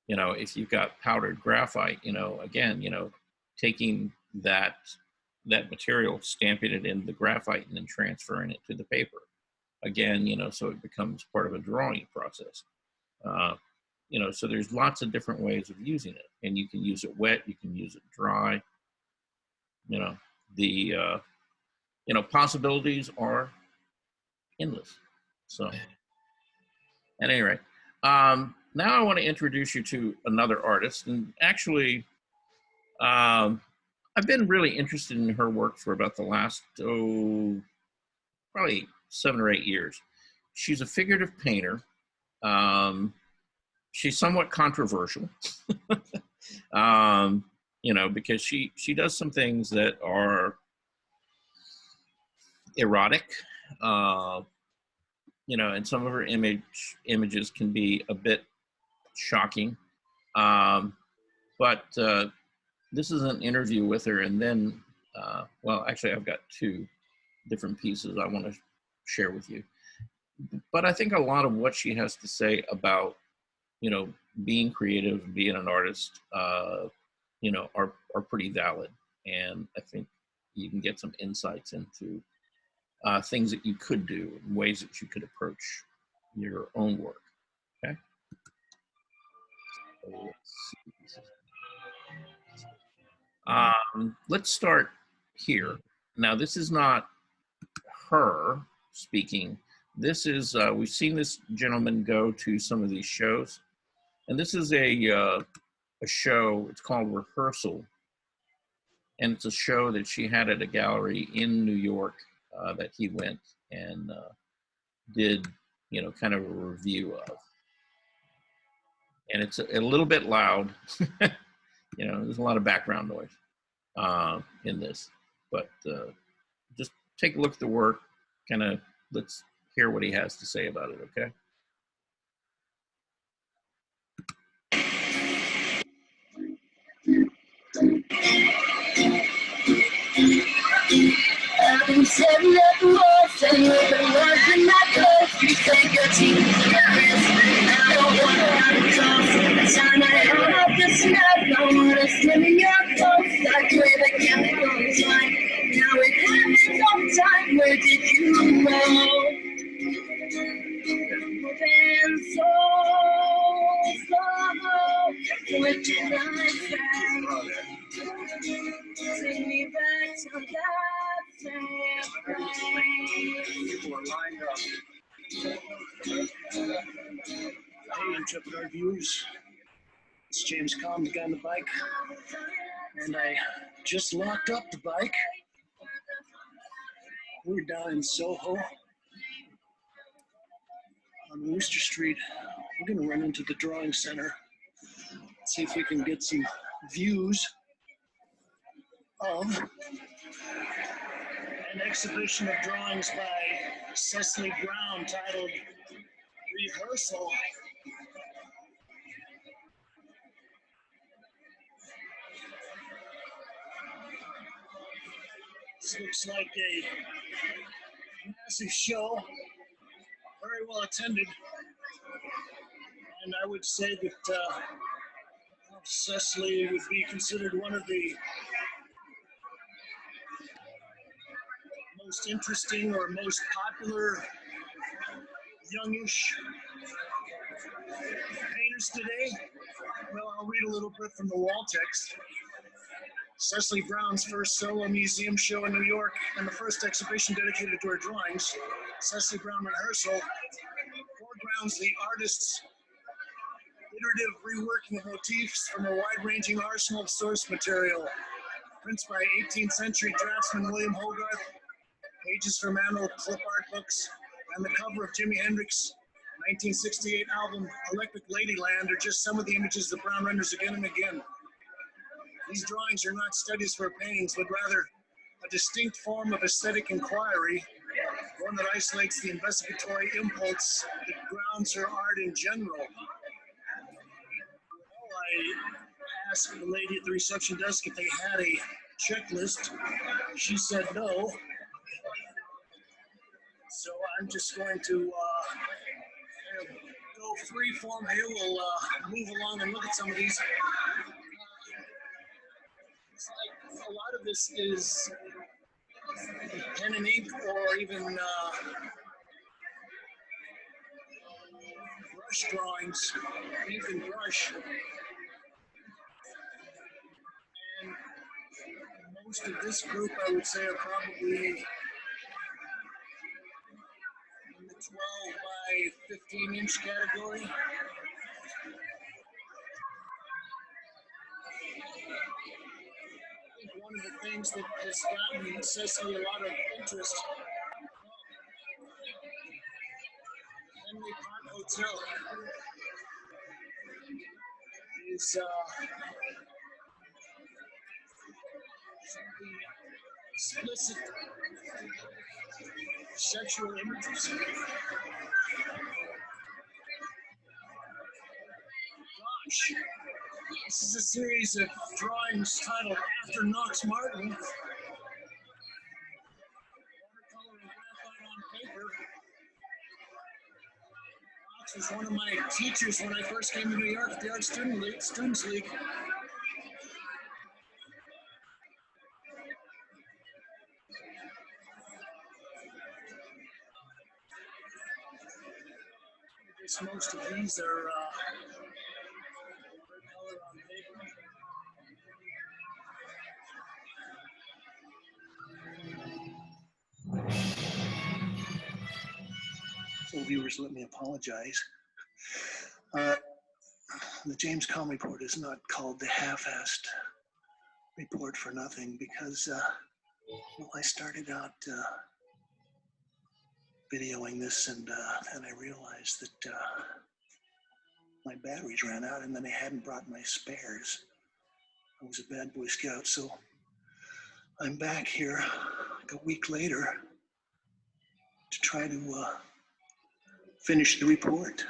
You know, if you've got powdered graphite, you know, again, you know, taking that material, stamping it in the graphite, and then transferring it to the paper. Again, you know, so it becomes part of a drawing process. You know, so there's lots of different ways of using it, and you can use it wet, you can use it dry. You know, the you know, possibilities are endless. So, at any rate, now I want to introduce you to another artist, and actually, I've been really interested in her work for about the last, probably 7 or 8 years. She's a figurative painter. she's somewhat controversial, because she does some things that are erotic, and some of her images can be a bit shocking. But this is an interview with her, and then, actually, I've got two different pieces I want to share with you. But I think a lot of what she has to say about, being creative, being an artist, are pretty valid. And I think you can get some insights into things that you could do, and ways that you could approach your own work. Okay. So let's start here. Now, this is not her speaking. This is, we've seen this gentleman go to some of these shows, and this is a show, it's called Rehearsal, and it's a show that she had at a gallery in New York that he went and did, kind of a review of. And it's a little bit loud. There's a lot of background noise in this, but just take a look at the work, kind of, let's hear what he has to say about it, okay? I've been setting up more and you've been working my clothes. You take your teeth to the wrist. I don't want to have a toss. Time to hang up the snap. Don't want to slim in your clothes. I crave a chemical time. Now it happens on time. Where did you go? And so slow. Where did I fall? Take me back to that People are lined up. Hey, Intrepid viewers. It's James Comm, the guy on the bike. And I just locked up the bike. We're down in Soho on Wooster Street. We're going to run into the drawing center. See if we can get some views of an exhibition of drawings by Cecily Brown titled Rehearsal. This looks like a massive show, very well attended, and I would say that Cecily would be considered one of the most interesting or most popular youngish painters today. Well, I'll read a little bit from the wall text. Cecily Brown's first solo museum show in New York and the first exhibition dedicated to her drawings, Cecily Brown Rehearsal, foregrounds the artist's iterative reworking of motifs from a wide-ranging arsenal of source material. Prints by 18th century draftsman William Hogarth, pages from annual clip art books, and the cover of Jimi Hendrix's 1968 album Electric Ladyland are just some of the images that Brown renders again and again. These drawings are not studies for paintings, but rather a distinct form of aesthetic inquiry, one that isolates the investigatory impulse that grounds her art in general. I asked the lady at the reception desk if they had a checklist. She said no. So I'm just going to go free form here. We'll move along and look at some of these. It's like a lot of this is pen and ink or even brush drawings, ink and brush. And most of this group, I would say, are probably in the 12 by 15 inch category. I think one of the things that has gotten Cecily a lot of interest, Henry Park Hotel. is explicit sexual images. Gosh, this is a series of drawings titled After Knox Martin. Watercolor and graphite on paper. Knox was one of my teachers when I first came to New York at the Art Students League. Most of these are watercolor on paper. So viewers, let me apologize. The James Comey report is not called the half-assed report for nothing because well, I started out videoing this and then I realized that my batteries ran out and then I hadn't brought my spares. I was a bad Boy Scout, so I'm back here like a week later to try to finish the report.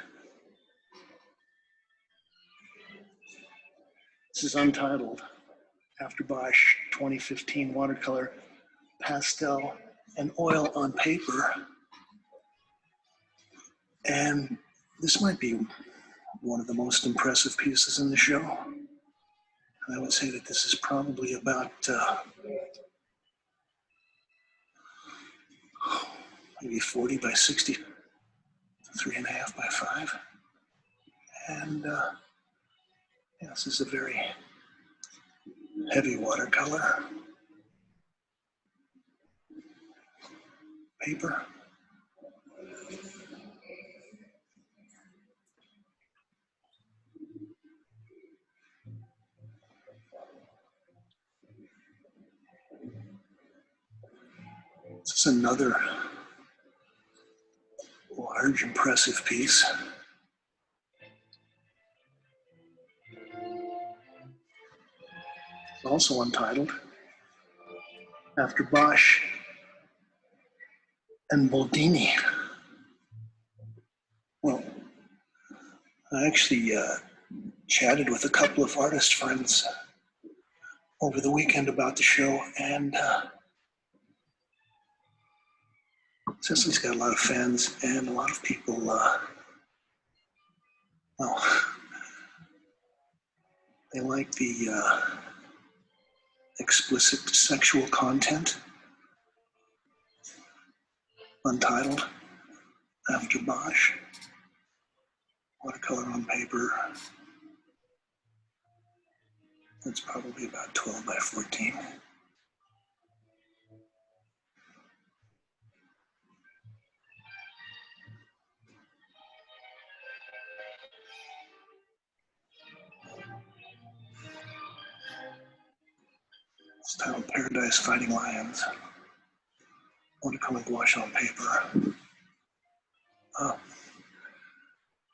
This is untitled, After Bosch 2015 watercolor, pastel, and oil on paper. And this might be one of the most impressive pieces in the show. And I would say that this is probably about maybe 40 by 60, 3.5 by 5. And yeah, this is a very heavy watercolor paper. This is another large, impressive piece. It's also untitled, After Bosch and Boldini. Well, I actually chatted with a couple of artist friends over the weekend about the show, and Cecily's got a lot of fans and a lot of people, well, they like the explicit sexual content. Untitled, After Bosch, watercolor on paper. It's probably about 12 by 14. It's titled Paradise Fighting Lions, watercolor gouache on paper.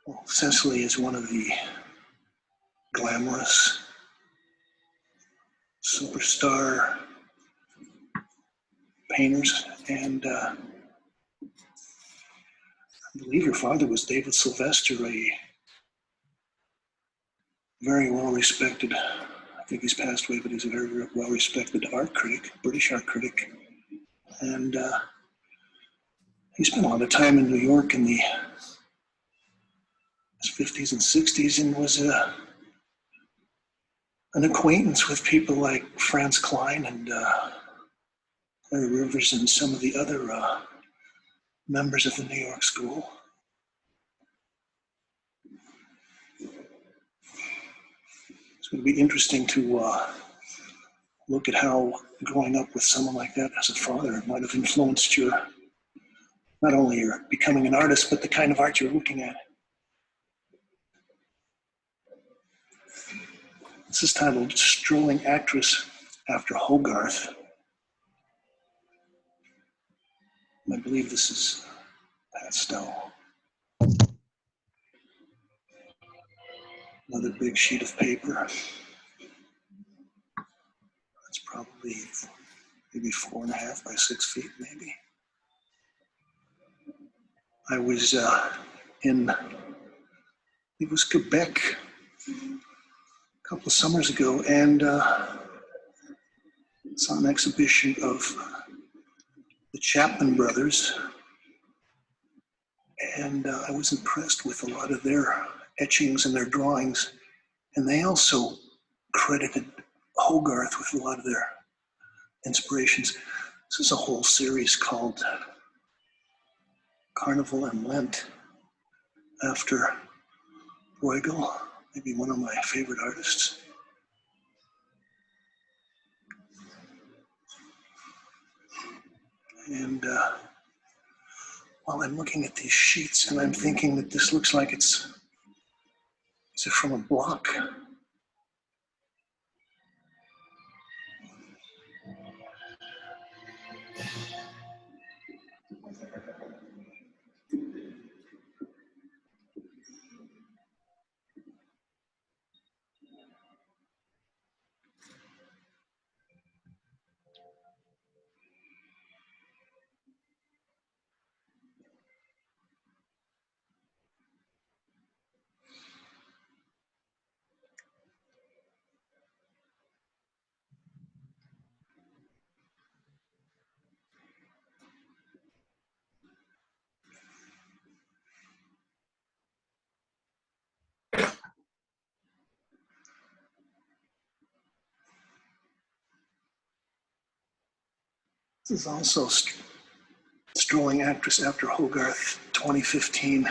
Well, Cecily is one of the glamorous superstar painters, and I believe her father was David Sylvester, a very well-respected, I think he's passed away, but he's a very well-respected art critic, British art critic. And he spent a lot of time in New York in the 50s and 60s and was an acquaintance with people like Franz Klein and Larry Rivers and some of the other members of the New York School. It's going to be interesting to look at how growing up with someone like that as a father might have influenced your, not only your becoming an artist, but the kind of art you're looking at. This is titled Strolling Actress After Hogarth. I believe this is pastel. Another big sheet of paper. It's probably maybe 4.5 by 6 feet, maybe. I was it was Quebec a couple of summers ago, and saw an exhibition of the Chapman brothers, and I was impressed with a lot of their etchings and their drawings, and they also credited Hogarth with a lot of their inspirations. This is a whole series called Carnival and Lent, after Bruegel, maybe one of my favorite artists. And while I'm looking at these sheets, and I'm thinking that this looks like is it from a block? This is also Strolling Actress After Hogarth 2015,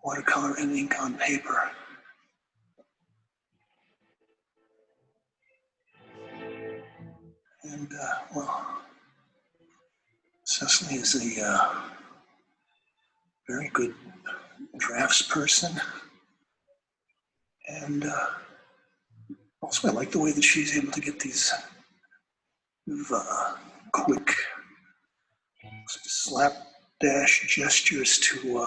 watercolor and ink on paper. And well, Cecily is a very good drafts person. And also I like the way that she's able to get these quick slapdash gestures to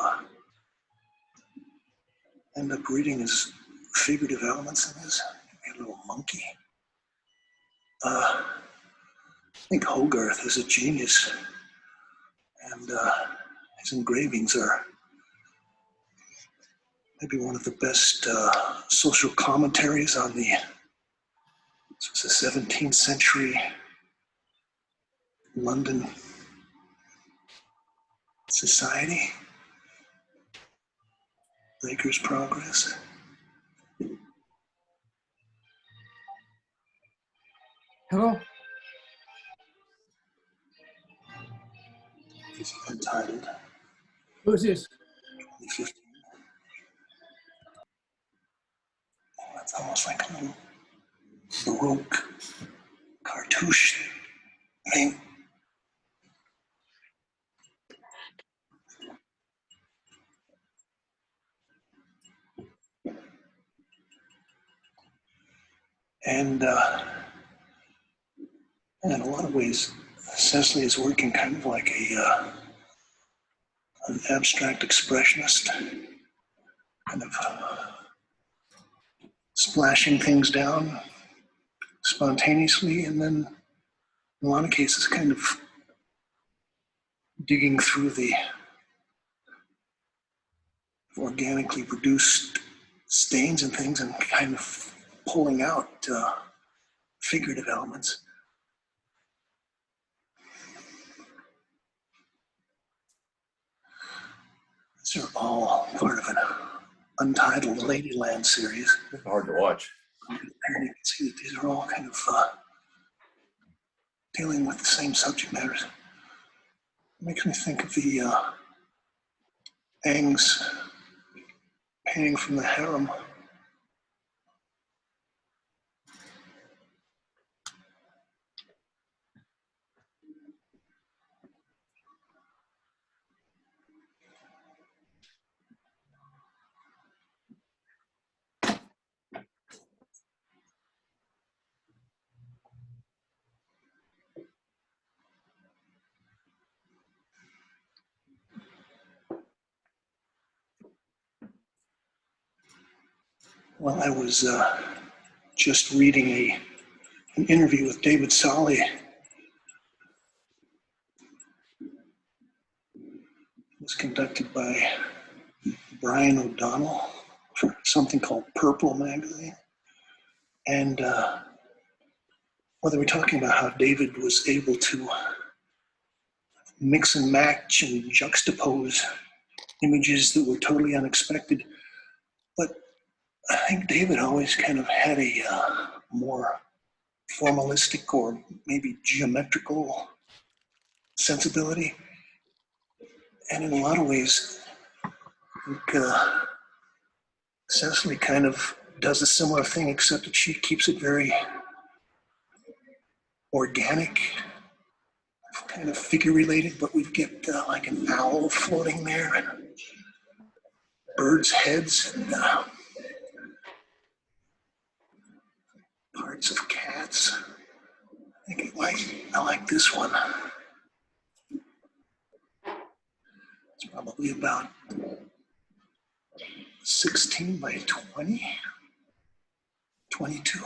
end up reading as figurative elements in this. A little monkey. I think Hogarth is a genius, and his engravings are maybe one of the best social commentaries on the 17th century London society. Baker's Progress. Hello? It's entitled Who's this? 2015. That's almost like a little Baroque cartouche thing. And in a lot of ways, Cecily is working kind of like an abstract expressionist, kind of splashing things down spontaneously, and then in a lot of cases kind of digging through the organically produced stains and things and kind of pulling out figurative elements. These are all part of an untitled Ladyland series. Hard to watch. And you can see that these are all kind of dealing with the same subject matters. It makes me think of the Ang's painting from the harem. Well, I was just reading an interview with David Solly. It was conducted by Brian O'Donnell for something called Purple magazine. And well, they were talking about how David was able to mix and match and juxtapose images that were totally unexpected. But I think David always kind of had a more formalistic or maybe geometrical sensibility. And in a lot of ways, I think Cecily kind of does a similar thing, except that she keeps it very organic, kind of figure related, but we get like an owl floating there and birds' heads and parts of cats. I think I like this one. It's probably about 16 by 20, 22.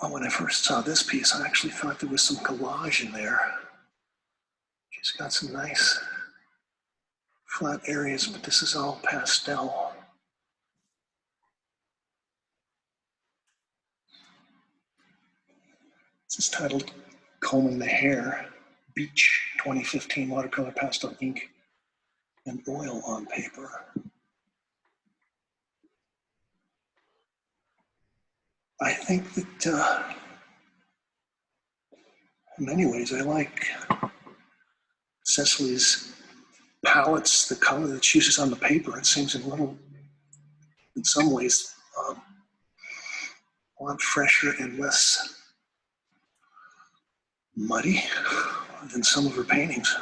Well, when I first saw this piece, I actually thought there was some collage in there. She's got some nice flat areas, but this is all pastel. This is titled Combing the Hair, Beach 2015 watercolor pastel ink and oil on paper. I think that in many ways I like Cecily's palettes, the color that she uses on the paper. It seems in some ways, a lot fresher and less muddy than some of her paintings.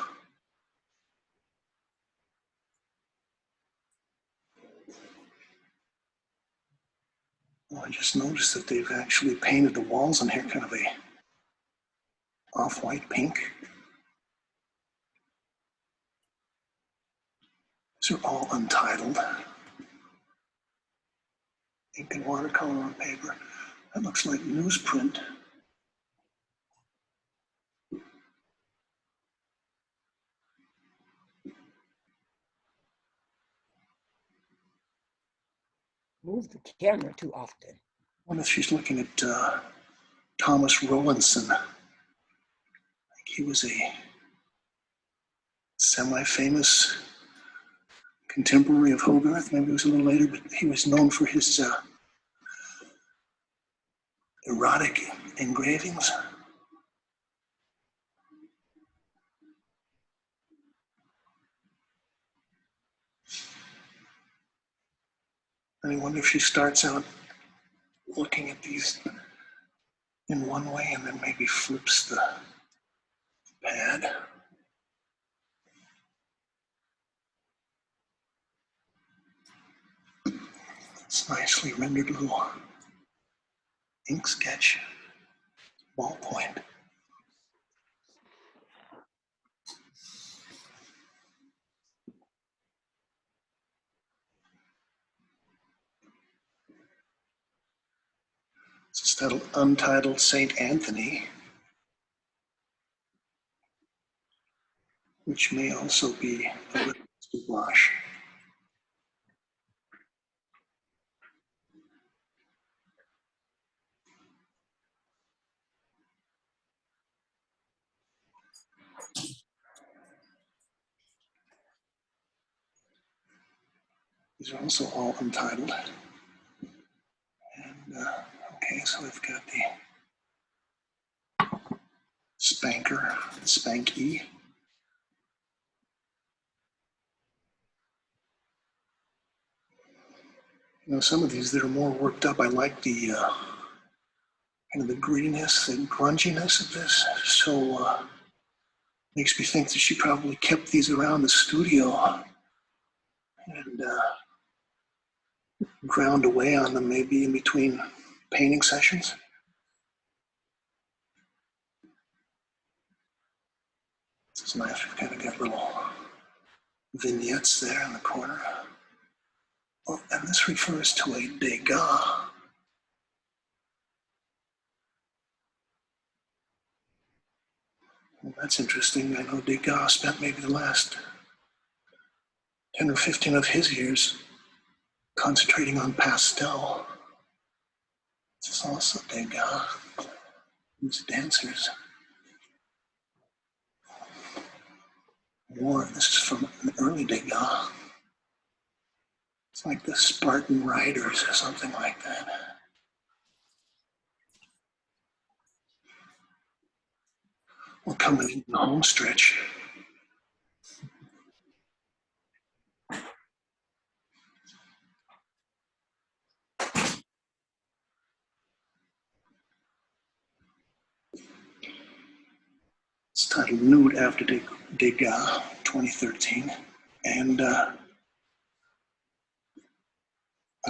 Well, I just noticed that they've actually painted the walls in here kind of a off-white pink. These are all untitled. Ink and watercolor on paper. That looks like newsprint. Move the camera too often. I wonder if she's looking at Thomas Rowlandson. He was a semi-famous contemporary of Hogarth. Maybe it was a little later, but he was known for his erotic engravings. And I wonder if she starts out looking at these in one way and then maybe flips the pad. It's nicely rendered little ink sketch, ballpoint. It's titled Untitled St. Anthony, which may also be a little gouache. These are also all untitled. And okay, so we've got the Spanker, Spanky. You know, some of these that are more worked up, I like the kind of the grittiness and grunginess of this. So makes me think that she probably kept these around the studio and ground away on them maybe in between painting sessions. It's nice. We've kind of got little vignettes there in the corner. Oh, and this refers to a Degas. Well, that's interesting. I know Degas spent maybe the last 10 or 15 of his years concentrating on pastel. This is also Degas. These dancers. More, this is from an early Degas. It's like the Spartan Riders or something like that. We're coming in the home stretch. It's titled Nude After Degas, 2013. And I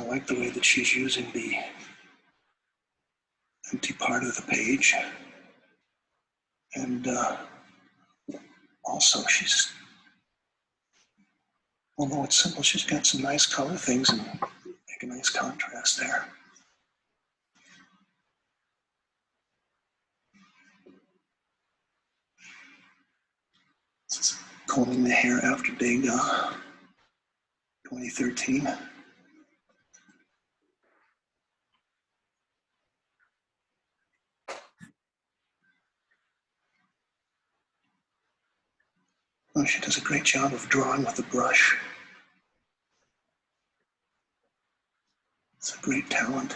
like the way that she's using the empty part of the page. And also she's, although it's simple, she's got some nice color things and make a nice contrast there. This is Combing the Hair After Degas, 2013. Oh, she does a great job of drawing with the brush. It's a great talent.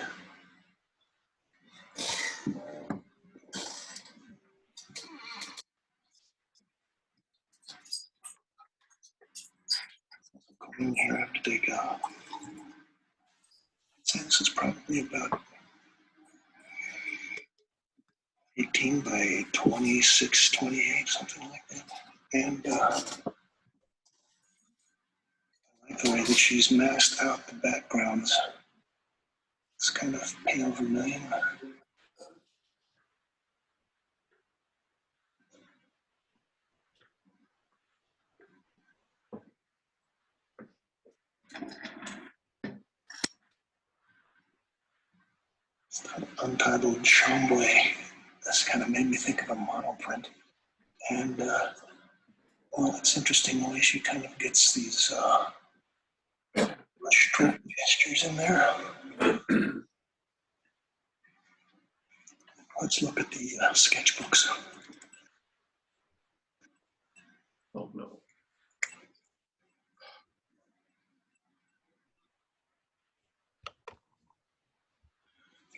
Combing Hair After Degas. I'd say this is probably about 18 by 26, 28, something like that. And I like the way that she's masked out the backgrounds. It's kind of pale vermilion. It's Untitled Chambly. This kind of made me think of a monoprint. And well, it's interesting the way she kind of gets these brush stroke gestures in there. Let's look at the sketchbooks. Oh, no.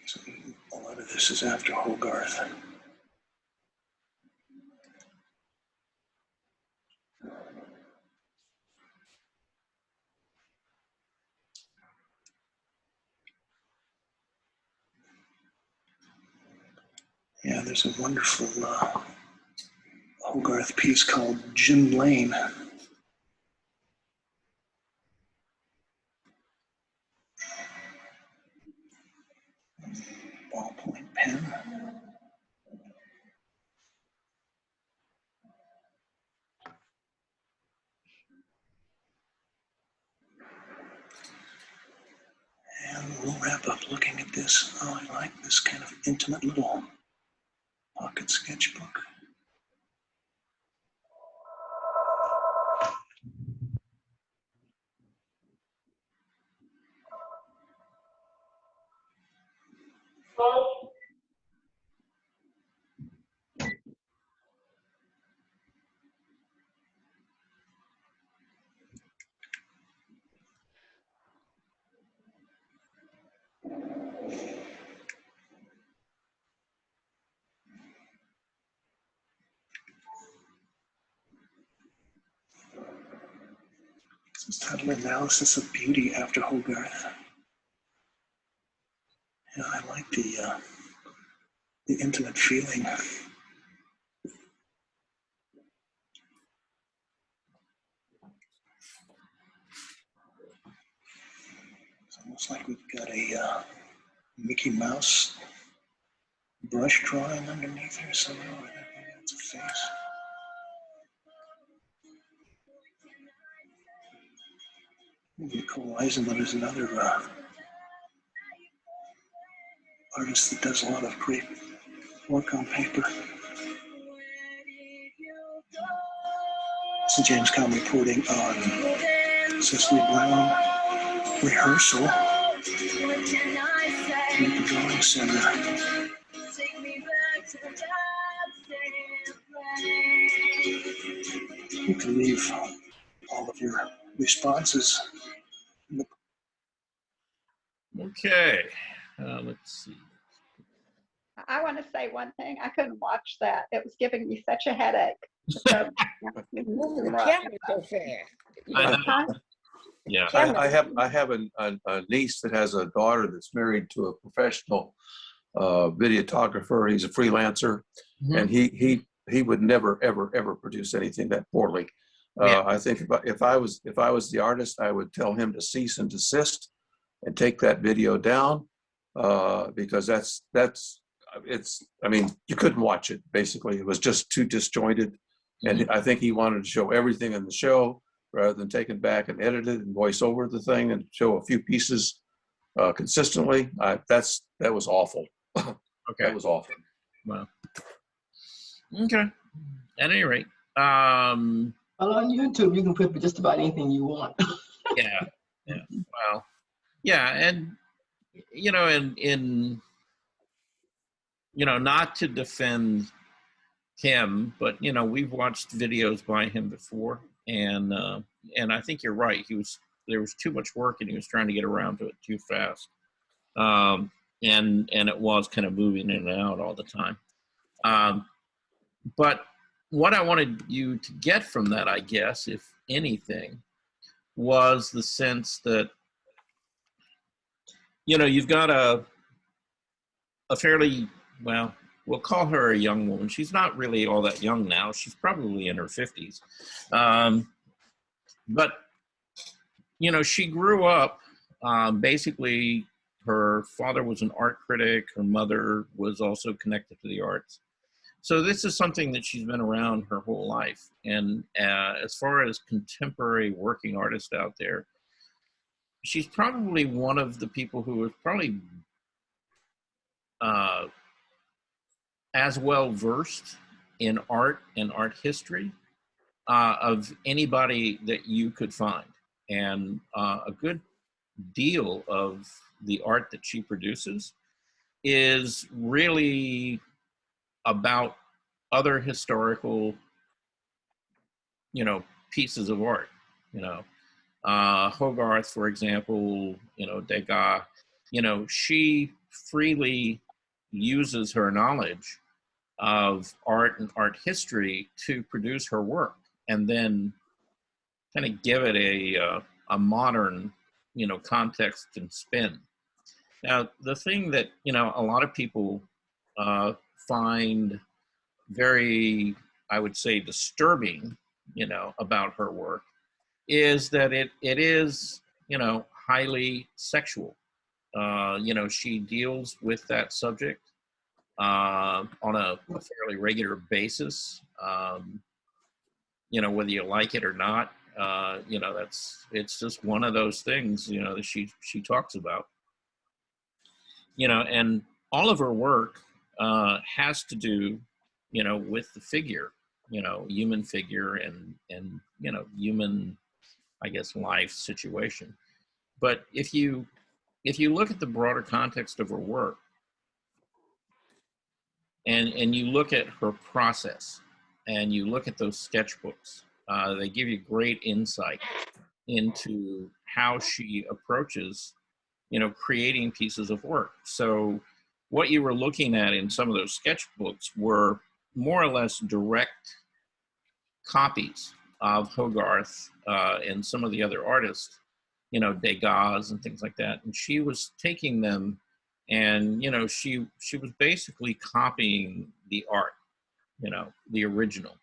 So a lot of this is after Hogarth. Yeah, there's a wonderful Hogarth piece called Gin Lane. Ballpoint pen. And we'll wrap up looking at this. Oh, I like this kind of intimate little pocket sketchbook. This is titled Analysis of Beauty After Hogarth. Yeah, I like the intimate feeling. Looks like we've got a Mickey Mouse brush drawing underneath here somewhere. Maybe that's a face. Nicole Eisenman is another artist that does a lot of great work on paper. St. James County reporting on Cecily Brown rehearsal at the Drawing Center. You can leave all of your responses. Okay, let's see. I want to say one thing. I couldn't watch that. It was giving me such a headache. Moving the camera so fast. I know. Yeah. I have a niece that has a daughter that's married to a professional videographer. He's a freelancer, and he would never ever produce anything that poorly. I think if I was the artist, I would tell him to cease and desist and take that video down, because I mean, you couldn't watch it. Basically, it was just too disjointed, and I think he wanted to show everything in the show rather than take it back and edit it and voice over the thing and show a few pieces consistently. That was awful. Okay, that was awful. Well, okay. At any rate, well, on YouTube, you can put just about anything you want. yeah. Well, yeah, and in not to defend him, but we've watched videos by him before, and I think you're right. There was too much work, and he was trying to get around to it too fast, and it was kind of moving in and out all the time. But what I wanted you to get from that, I guess, if anything, was the sense that you've got a fairly, well, we'll call her a young woman. She's not really all that young now. She's probably in her 50s. But, she grew up, basically, her father was an art critic. Her mother was also connected to the arts. So this is something that she's been around her whole life. And as far as contemporary working artists out there, she's probably one of the people who is probably as well versed in art and art history of anybody that you could find. And a good deal of the art that she produces is really about other historical, pieces of art. Hogarth, for example, Degas, she freely uses her knowledge of art and art history to produce her work, and then kind of give it a modern, context and spin. Now, the thing that, a lot of people find very, I would say, disturbing, about her work is that it is, highly sexual. She deals with that subject on a fairly regular basis. Whether you like it or not, it's just one of those things, that she talks about. And all of her work has to do, with the figure, human figure and human, I guess, life situation. But if you look at the broader context of her work, and you look at her process, and you look at those sketchbooks, they give you great insight into how she approaches, creating pieces of work. So what you were looking at in some of those sketchbooks were more or less direct copies of Hogarth and some of the other artists, Degas and things like that. And she was taking them and, she was basically copying the art, the original,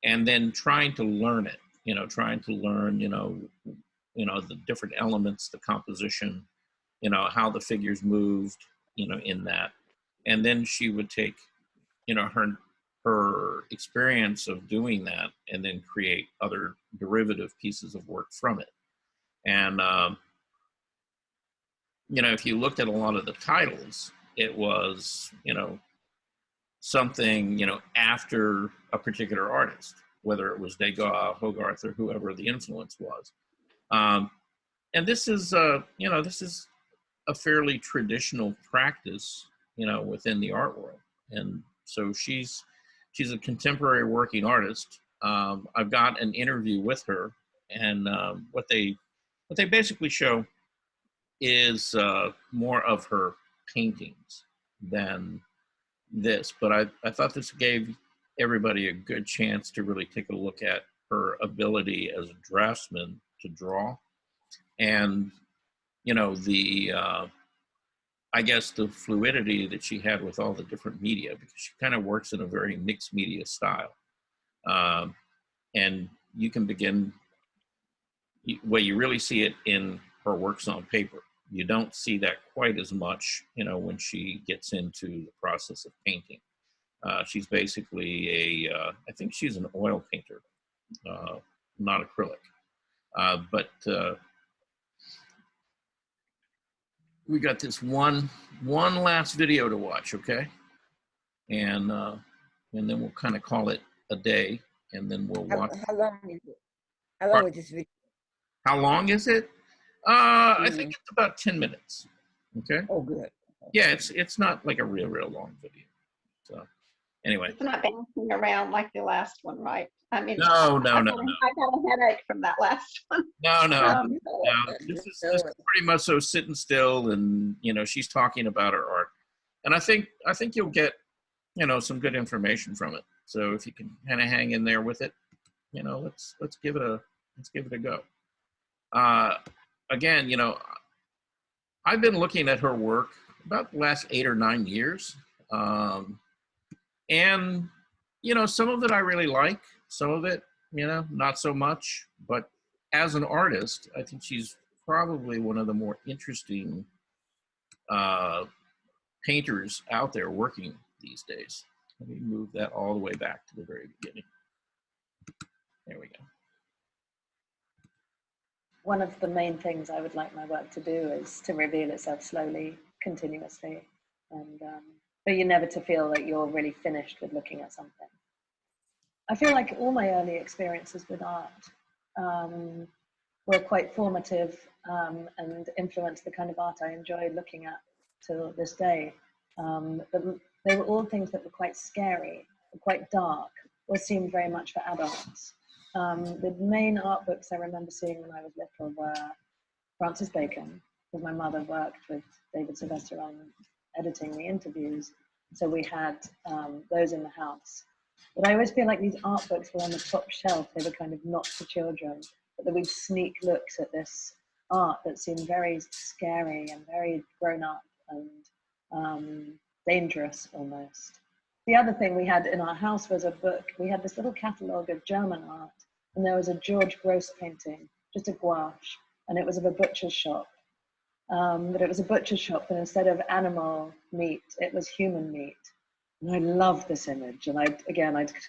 and then trying to learn it, trying to learn, the different elements, the composition, you know, how the figures moved, you know, in that. And then she would take, you know, her experience of doing that and then create other derivative pieces of work from it. And, you know, if you looked at a lot of the titles, it was, you know, something, you know, after a particular artist, whether it was Degas, Hogarth, or whoever the influence was. And this is, you know, this is a fairly traditional practice, you know, within the art world. And so she's a contemporary working artist. I've got an interview with her, and what they basically show is more of her paintings than this. But I thought this gave everybody a good chance to really take a look at her ability as a draftsman to draw, and you know, the I guess the fluidity that she had with all the different media, because she kind of works in a very mixed media style. And you can begin, well, you really see it in her works on paper. You don't see that quite as much, you know, when she gets into the process of painting. She's basically I think she's an oil painter, not acrylic. But we got this one last video to watch, okay? And then we'll kind of call it a day, and then we'll watch. How long is it? How long is this video? How long is it? I think it's about 10 minutes. Okay. Oh, good. Yeah, it's not like a real long video. So anyway. It's not bouncing around like the last one, right? I mean, No. I got a headache from that last one. No. This is pretty much so sitting still, and you know, she's talking about her art, and I think you'll get, you know, some good information from it. So if you can kind of hang in there with it, you know, let's give it a go. Again, you know, I've been looking at her work about the last 8 or 9 years, and you know, some of it I really like, some of it, you know, not so much. But as an artist, I think she's probably one of the more interesting painters out there working these days. Let me move that all the way back to the very beginning. There we go. One of the main things I would like my work to do is to reveal itself slowly, continuously, and for you never to feel that you're really finished with looking at something. I feel like all my early experiences with art were quite formative and influenced the kind of art I enjoy looking at till this day. But they were all things that were quite scary, quite dark, or seemed very much for adults. The main art books I remember seeing when I was little were Francis Bacon, because my mother worked with David Sylvester on editing the interviews. So we had those in the house. But I always feel like these art books were on the top shelf. They were kind of not for children, but that we'd sneak looks at this art that seemed very scary and very grown up and dangerous almost. The other thing we had in our house was a book. We had this little catalogue of German art, and there was a George Gross painting, just a gouache, and it was of a butcher's shop. But it was a butcher's shop, and instead of animal meat, it was human meat. And I loved this image, and I'd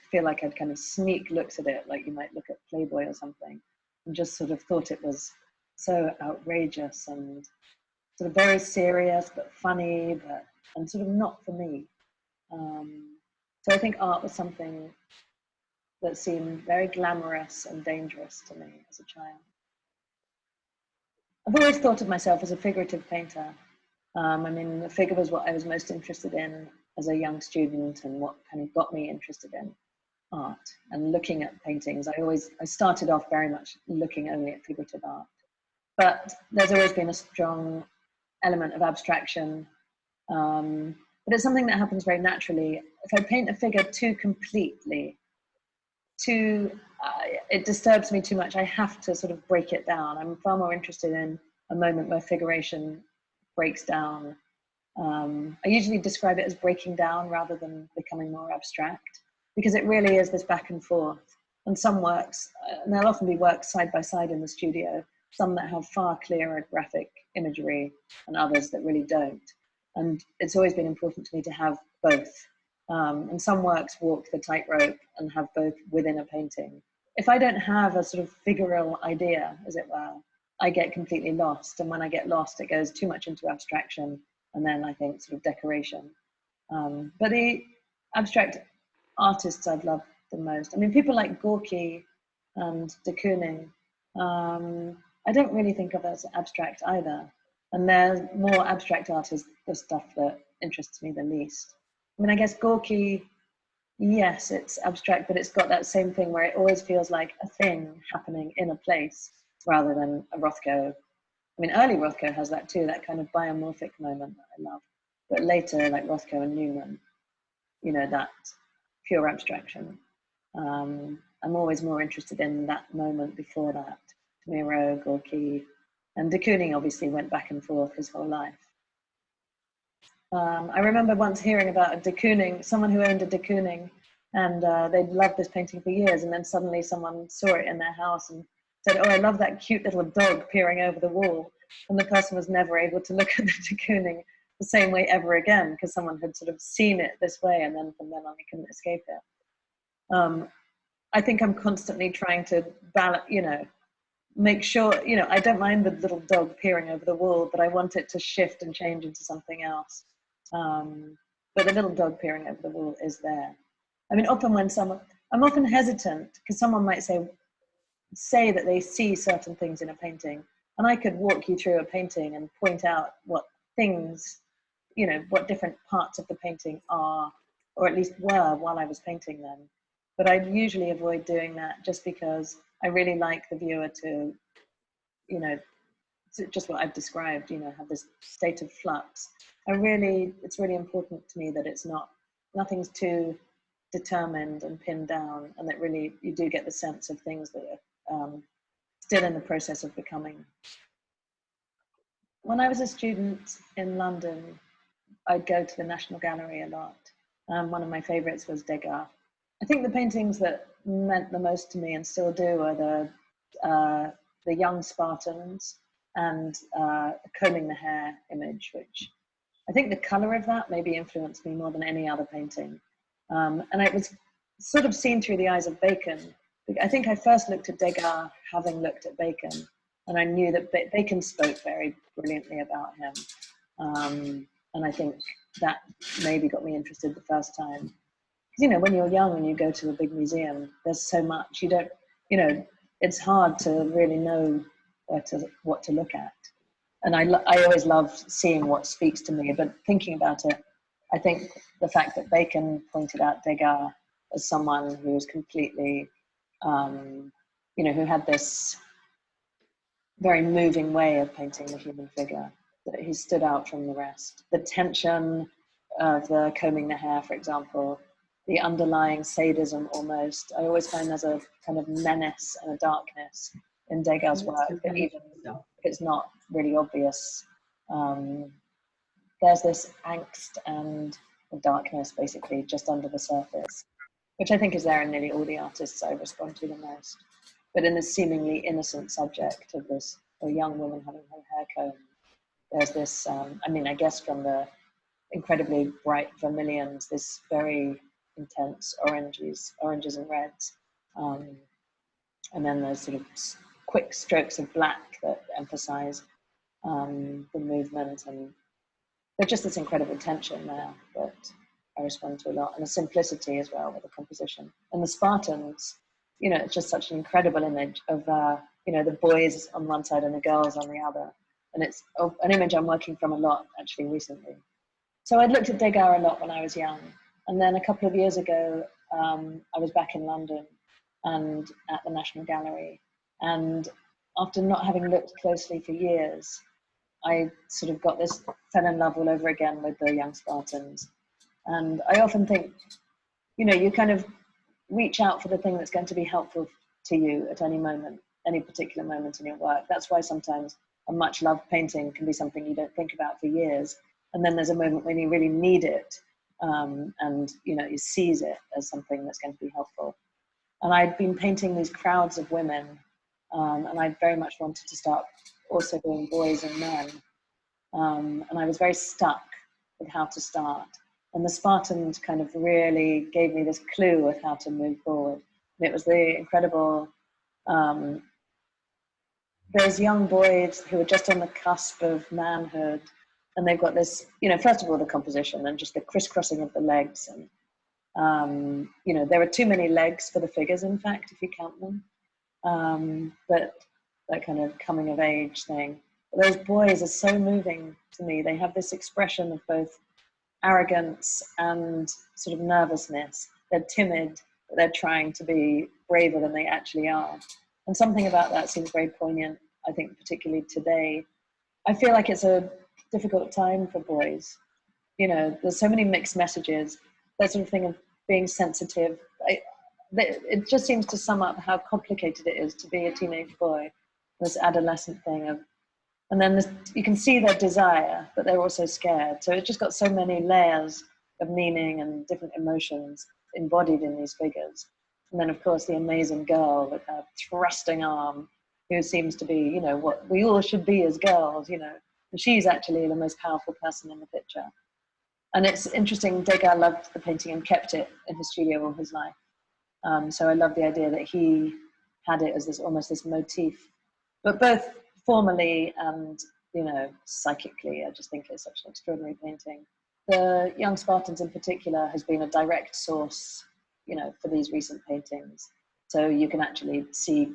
feel like I'd kind of sneak looks at it, like you might look at Playboy or something, and just sort of thought it was so outrageous and sort of very serious, but funny, and sort of not for me. So I think art was something that seemed very glamorous and dangerous to me as a child. I've always thought of myself as a figurative painter. I mean, the figure was what I was most interested in as a young student, and what kind of got me interested in art and looking at paintings. I started off very much looking only at figurative art, but there's always been a strong element of abstraction. But it's something that happens very naturally. If I paint a figure too completely, it disturbs me too much. I have to sort of break it down. I'm far more interested in a moment where figuration breaks down. I usually describe it as breaking down rather than becoming more abstract, because it really is this back and forth. And some works, and there'll often be works side by side in the studio, some that have far clearer graphic imagery and others that really don't. And it's always been important to me to have both. And some works walk the tightrope and have both within a painting. If I don't have a sort of figural idea, as it were, I get completely lost. And when I get lost, it goes too much into abstraction and then I think sort of decoration. But the abstract artists I've loved the most, I mean, people like Gorky and de Kooning, I don't really think of as abstract either. And they're more abstract artists, the stuff that interests me the least. I mean, I guess Gorky, yes, it's abstract, but it's got that same thing where it always feels like a thing happening in a place rather than a Rothko. I mean, early Rothko has that too, that kind of biomorphic moment that I love. But later, like Rothko and Newman, you know, that pure abstraction. I'm always more interested in that moment before that. Miro, Gorky, and de Kooning obviously went back and forth his whole life. I remember once hearing about a de Kooning, someone who owned a de Kooning, and they'd loved this painting for years, and then suddenly someone saw it in their house and said, "Oh, I love that cute little dog peering over the wall." And the person was never able to look at the de Kooning the same way ever again, because someone had sort of seen it this way, and then from then on, they couldn't escape it. I think I'm constantly trying to balance, you know, make sure, you know, I don't mind the little dog peering over the wall, but I want it to shift and change into something else. But the little dog peering over the wall is there. I mean, often when I'm often hesitant because someone might say that they see certain things in a painting, and I could walk you through a painting and point out what things, you know, what different parts of the painting are, or at least were while I was painting them. But I usually avoid doing that just because I really like the viewer to, you know, just what I've described, you know, have this state of flux. It's really important to me that nothing's too determined and pinned down, and that really you do get the sense of things that are still in the process of becoming. When I was a student in London, I'd go to the National Gallery a lot. One of my favorites was Degas. I think the paintings that meant the most to me and still do are the young Spartans and combing the hair image, which I think the color of that maybe influenced me more than any other painting. And it was sort of seen through the eyes of Bacon. I think I first looked at Degas having looked at Bacon, and I knew that Bacon spoke very brilliantly about him. And I think that maybe got me interested the first time. You know, when you're young and you go to a big museum, there's so much, you know, it's hard to really know what to look at. And I always love seeing what speaks to me, but thinking about it, I think the fact that Bacon pointed out Degas as someone who was completely, you know, who had this very moving way of painting the human figure, that he stood out from the rest. The tension of the combing the hair, for example, the underlying sadism almost. I always find there's a kind of menace and a darkness in Degas' work that even if it's not really obvious, there's this angst and darkness basically just under the surface, which I think is there in nearly all the artists I respond to the most. But in this seemingly innocent subject of a young woman having her hair combed, there's this, I mean, I guess from the incredibly bright vermilions, this very intense oranges and reds. And then there's sort of quick strokes of black that emphasize the movement, and there's just this incredible tension there that I respond to a lot, and a simplicity as well with the composition. And the Spartans, you know, it's just such an incredible image of, you know, the boys on one side and the girls on the other. And it's an image I'm working from a lot actually recently. So I'd looked at Degas a lot when I was young. And then a couple of years ago, I was back in London and at the National Gallery. And after not having looked closely for years, I sort of fell in love all over again with the young Spartans. And I often think, you know, you kind of reach out for the thing that's going to be helpful to you at any moment, any particular moment in your work. That's why sometimes a much loved painting can be something you don't think about for years. And then there's a moment when you really need it. And, you know, you seize it as something that's going to be helpful. And I'd been painting these crowds of women, and I very much wanted to start also being boys and men. And I was very stuck with how to start. And the Spartans kind of really gave me this clue of how to move forward. And it was the incredible, those young boys who are just on the cusp of manhood, and they've got this, you know, first of all, the composition and just the crisscrossing of the legs. And, you know, there are too many legs for the figures, in fact, if you count them. But that kind of coming of age thing. But those boys are so moving to me. They have this expression of both arrogance and sort of nervousness. They're timid, but they're trying to be braver than they actually are. And something about that seems very poignant, I think, particularly today. I feel like it's a difficult time for boys. You know, there's so many mixed messages, that sort of thing of being sensitive. It just seems to sum up how complicated it is to be a teenage boy, this adolescent thing of, and then you can see their desire, but they're also scared. So it's just got so many layers of meaning and different emotions embodied in these figures. And then, of course, the amazing girl with her thrusting arm, who seems to be, you know, what we all should be as girls, you know. And she's actually the most powerful person in the picture. And it's interesting, Degas loved the painting and kept it in his studio all his life. So I love the idea that he had it as this almost this motif, but both formally and, you know, psychically, I just think it's such an extraordinary painting. The Young Spartans in particular has been a direct source, you know, for these recent paintings. So you can actually see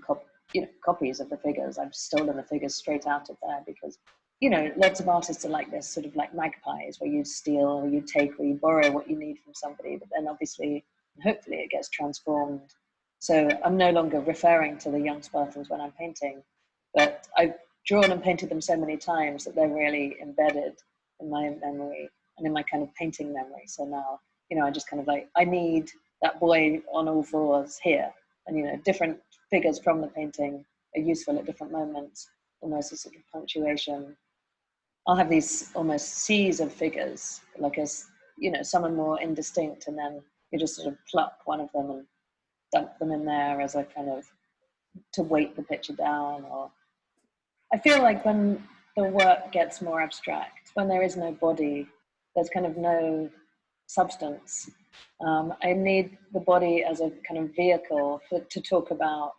copies of the figures. I've stolen the figures straight out of there because, you know, lots of artists are like this, sort of like magpies, where you steal or you take or you borrow what you need from somebody, but then obviously, hopefully it gets transformed. So I'm no longer referring to the Young Spartans when I'm painting, but I've drawn and painted them so many times that they're really embedded in my memory and in my kind of painting memory. So now, you know, I just kind of like, I need that boy on all fours here. And, you know, different figures from the painting are useful at different moments, almost a sort of punctuation. I'll have these almost seas of figures, like as, you know, some are more indistinct, and then you just sort of pluck one of them and dump them in there as a kind of, to weight the picture down. Or I feel like when the work gets more abstract, when there is no body, there's kind of no substance. I need the body as a kind of vehicle to talk about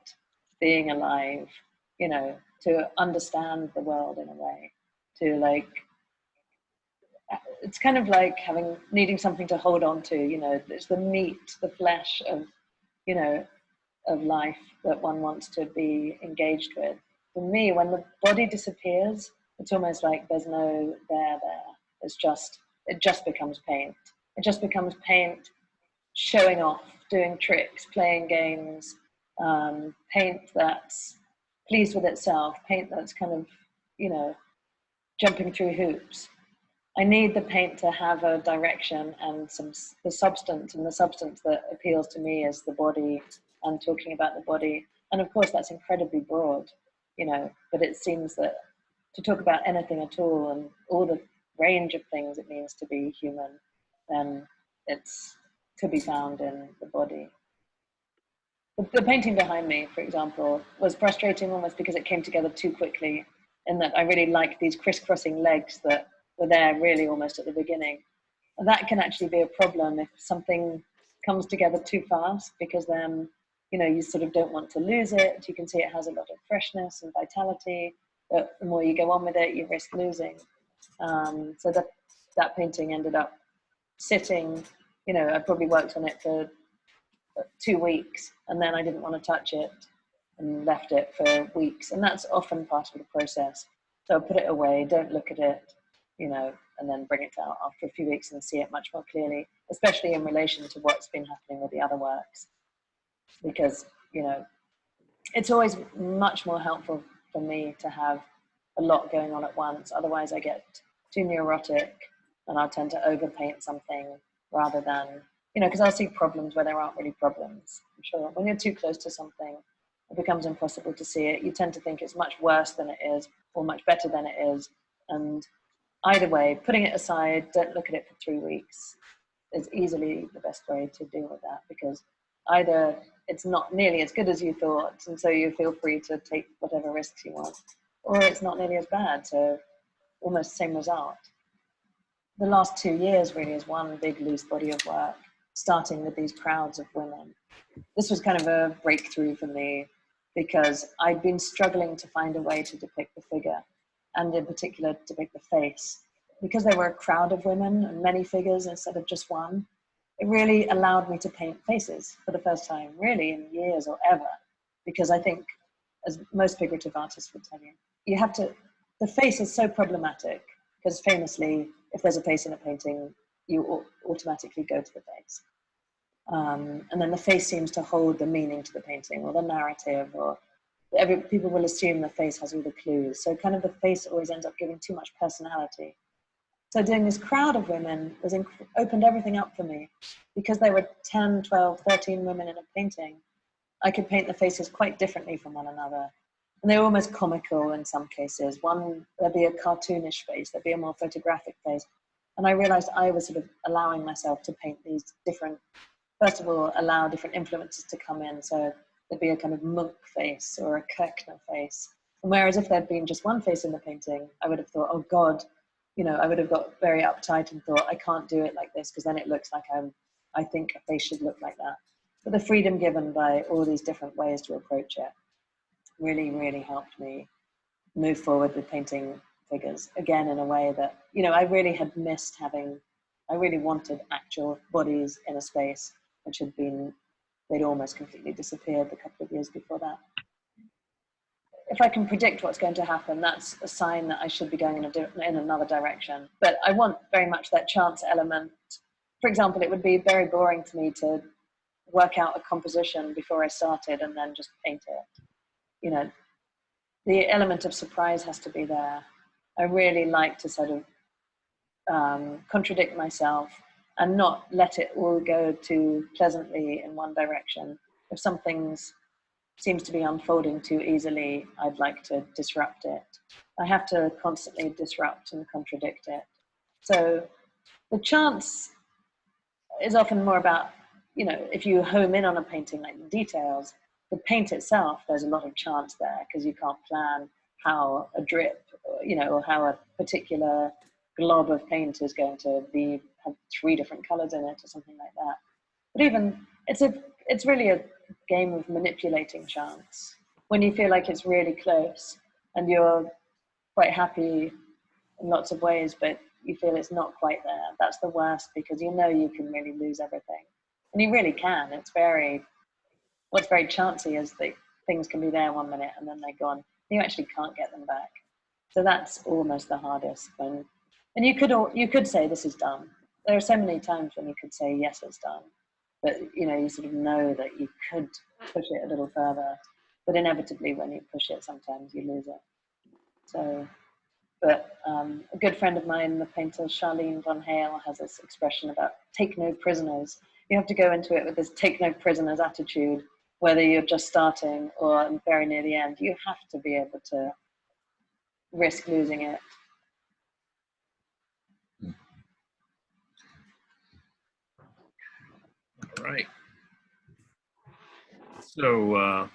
being alive, you know, to understand the world in a way, to like, it's kind of like needing something to hold on to, you know, it's the meat, the flesh of, you know, of life that one wants to be engaged with. For me, when the body disappears, it's almost like there's no there. It's just, it just becomes paint. It just becomes paint showing off, doing tricks, playing games, paint that's pleased with itself, paint that's kind of, you know, jumping through hoops. I need the paint to have a direction and the substance, and the substance that appeals to me is the body and talking about the body. And of course, that's incredibly broad, you know, but it seems that to talk about anything at all and all the range of things it means to be human, then it's to be found in the body. The painting behind me, for example, was frustrating almost because it came together too quickly, in that I really liked these crisscrossing legs that were there really almost at the beginning. And that can actually be a problem if something comes together too fast, because then, you know, you sort of don't want to lose it. You can see it has a lot of freshness and vitality, but the more you go on with it, you risk losing. So that painting ended up sitting, you know, I probably worked on it for 2 weeks, and then I didn't want to touch it and left it for weeks. And that's often part of the process. So put it away, don't look at it, you know, and then bring it out after a few weeks and see it much more clearly, especially in relation to what's been happening with the other works. Because, you know, it's always much more helpful for me to have a lot going on at once. Otherwise I get too neurotic and I'll tend to overpaint something rather than, you know, because I'll see problems where there aren't really problems. I'm sure when you're too close to something, it becomes impossible to see it. You tend to think it's much worse than it is or much better than it is. And either way, putting it aside, don't look at it for 3 weeks is easily the best way to deal with that, because either it's not nearly as good as you thought, and so you feel free to take whatever risks you want, or it's not nearly as bad. So almost same result. The last 2 years really is one big loose body of work, starting with these crowds of women. This was kind of a breakthrough for me because I'd been struggling to find a way to depict the figure, and in particular depict the face. Because there were a crowd of women and many figures instead of just one, it really allowed me to paint faces for the first time, really in years or ever. Because I think, as most figurative artists would tell you, you have to, the face is so problematic, because famously, if there's a face in a painting, you automatically go to the face. And then the face seems to hold the meaning to the painting or the narrative, or people will assume the face has all the clues. So kind of the face always ends up giving too much personality. So doing this crowd of women opened everything up for me, because there were 10, 12, 13 women in a painting. I could paint the faces quite differently from one another. And they were almost comical in some cases. One, there'd be a cartoonish face, there'd be a more photographic face. And I realized I was sort of allowing myself to paint these different, first of all, allow different influences to come in. So there'd be a kind of Munch face or a Kirchner face. And whereas if there'd been just one face in the painting, I would have thought, oh God, you know, I would have got very uptight and thought, I can't do it like this, because then it looks like I think a face should look like that. But the freedom given by all these different ways to approach it really, really helped me move forward with painting figures again in a way that, you know, I really had missed having, I really wanted actual bodies in a space, which had been, they'd almost completely disappeared the couple of years before that. If I can predict what's going to happen, that's a sign that I should be going in another direction. But I want very much that chance element. For example, it would be very boring for me to work out a composition before I started and then just paint it. You know, the element of surprise has to be there. I really like to sort of contradict myself and not let it all go too pleasantly in one direction. If something's seems to be unfolding too easily, I'd like to disrupt it. I have to constantly disrupt and contradict it. So the chance is often more about, you know, if you home in on a painting, like the details, the paint itself, there's a lot of chance there, because you can't plan how a drip, you know, or how a particular glob of paint is going to have 3 different colors in it or something like that. But even, it's really a game of manipulating chance. When you feel like it's really close and you're quite happy in lots of ways, but you feel it's not quite there, that's the worst, because you know you can really lose everything. And you really can. What's very chancy is that things can be there 1 minute and then they're gone. You actually can't get them back. So that's almost the hardest. And you could say this is done. There are so many times when you could say, yes, it's done. But, you know, you sort of know that you could push it a little further. But inevitably, when you push it, sometimes you lose it. So, but a good friend of mine, the painter Charlene von Hale, has this expression about take no prisoners. You have to go into it with this take no prisoners attitude, whether you're just starting or very near the end. You have to be able to risk losing it. Right. So,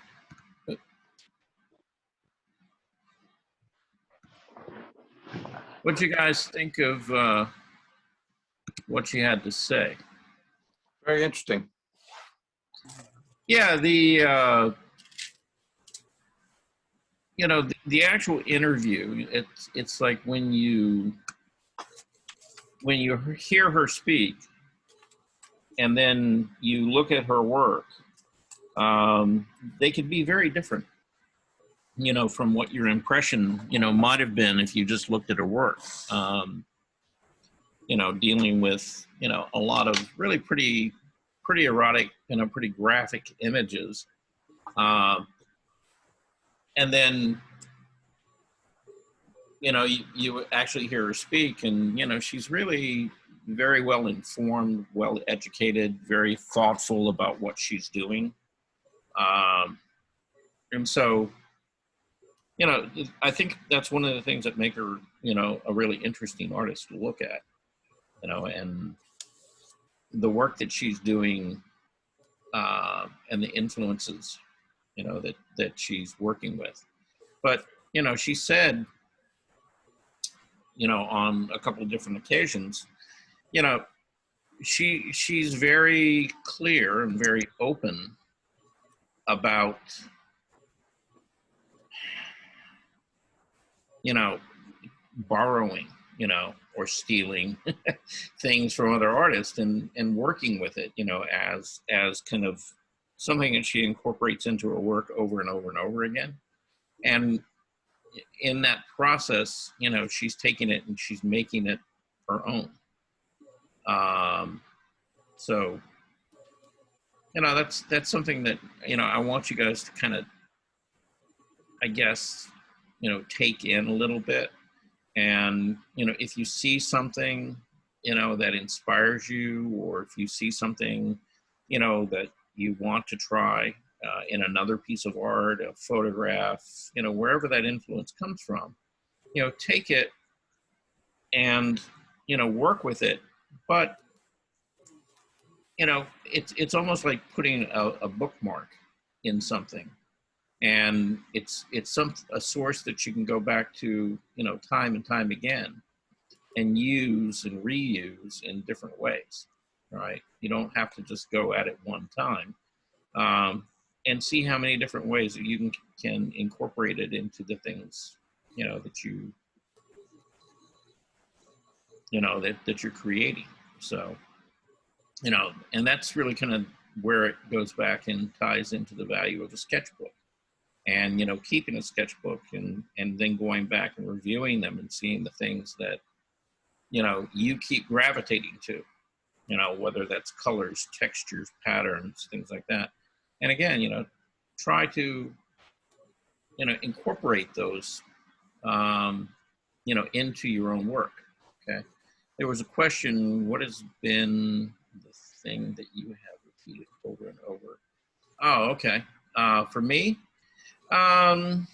what do you guys think of what she had to say? Very interesting. Yeah, you know, the actual interview, it's like when you hear her speak and then you look at her work, they could be very different, you know, from what your impression, you know, might have been if you just looked at her work. You know, dealing with, you know, a lot of really pretty erotic, you know, pretty graphic images. And then, you know, you actually hear her speak, and, you know, she's really very well informed, well educated, very thoughtful about what she's doing. And so, you know, I think that's one of the things that make her, you know, a really interesting artist to look at, you know, and the work that she's doing and the influences, you know, that she's working with. But you know, she said, you know, on a couple of different occasions, you know, she's very clear and very open about, you know, borrowing, you know, or stealing things from other artists and working with it, you know, as kind of something that she incorporates into her work over and over and over again. And in that process, you know, she's taking it and she's making it her own. So, you know, that's something that, you know, I want you guys to kind of, I guess, you know, take in a little bit. And, you know, if you see something, you know, that inspires you, or if you see something, you know, that you want to try in another piece of art, a photograph, you know, wherever that influence comes from, you know, take it and, you know, work with it. But, you know, it's almost like putting a bookmark in something. And it's a source that you can go back to, you know, time and time again and use and reuse in different ways, right? You don't have to just go at it one time, and see how many different ways that you can incorporate it into the things, you know, that that you're creating. So, you know, and that's really kind of where it goes back and ties into the value of a sketchbook. And, you know, keeping a sketchbook and then going back and reviewing them and seeing the things that, you know, you keep gravitating to, you know, whether that's colors, textures, patterns, things like that. And again, you know, try to, you know, incorporate those, you know, into your own work. Okay. There was a question, what has been the thing that you have repeated over and over? Oh, okay. For me, oh,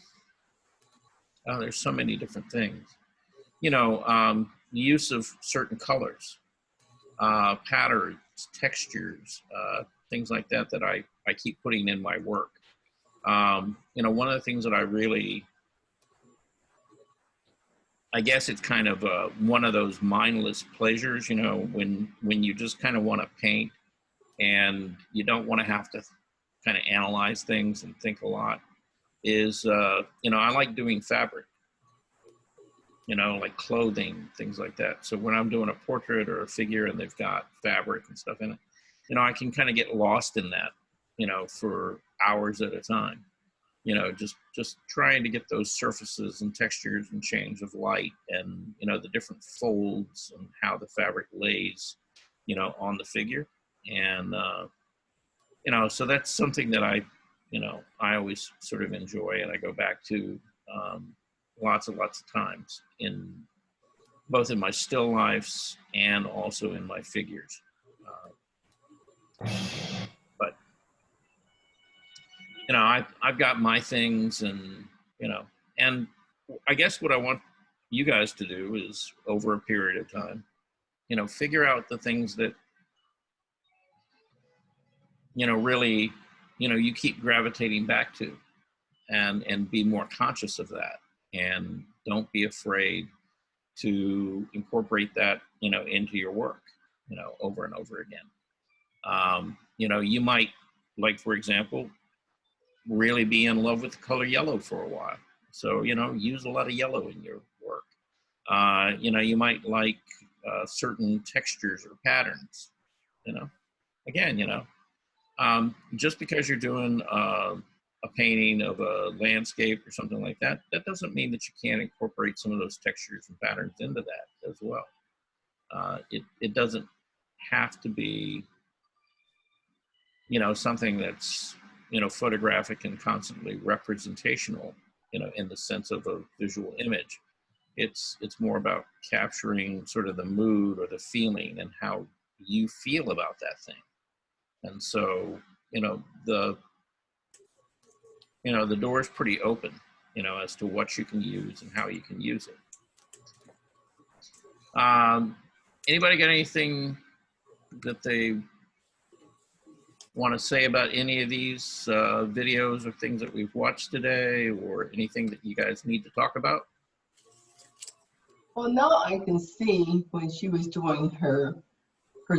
there's so many different things. You know, the use of certain colors, patterns, textures, things like that that I keep putting in my work. You know, one of the things that I really, I guess it's kind of one of those mindless pleasures, you know, when you just kind of want to paint and you don't want to have to kind of analyze things and think a lot, is, you know, I like doing fabric, you know, like clothing, things like that. So when I'm doing a portrait or a figure and they've got fabric and stuff in it, you know, I can kind of get lost in that, you know, for hours at a time, you know, just trying to get those surfaces and textures and change of light and, you know, the different folds and how the fabric lays, you know, on the figure. And, you know, so that's something that I always sort of enjoy, and I go back to lots of times, in both in my still lifes and also in my figures. But you know, I've got my things, and you know, and I guess what I want you guys to do is, over a period of time, you know, figure out the things that, you know, really, you know, you keep gravitating back to, and be more conscious of that, and don't be afraid to incorporate that, you know, into your work, you know, over and over again. You know, you might, like, for example, really be in love with the color yellow for a while. So, you know, use a lot of yellow in your work. You know, you might like certain textures or patterns, you know. Again, you know, just because you're doing a painting of a landscape or something like that, that doesn't mean that you can't incorporate some of those textures and patterns into that as well. It doesn't have to be, you know, something that's, you know, photographic and constantly representational, you know, in the sense of a visual image. It's more about capturing sort of the mood or the feeling and how you feel about that thing. And so, you know, the door is pretty open, you know, as to what you can use and how you can use it. Anybody got anything that they want to say about any of these videos or things that we've watched today, or anything that you guys need to talk about? Well, now I can see when she was doing her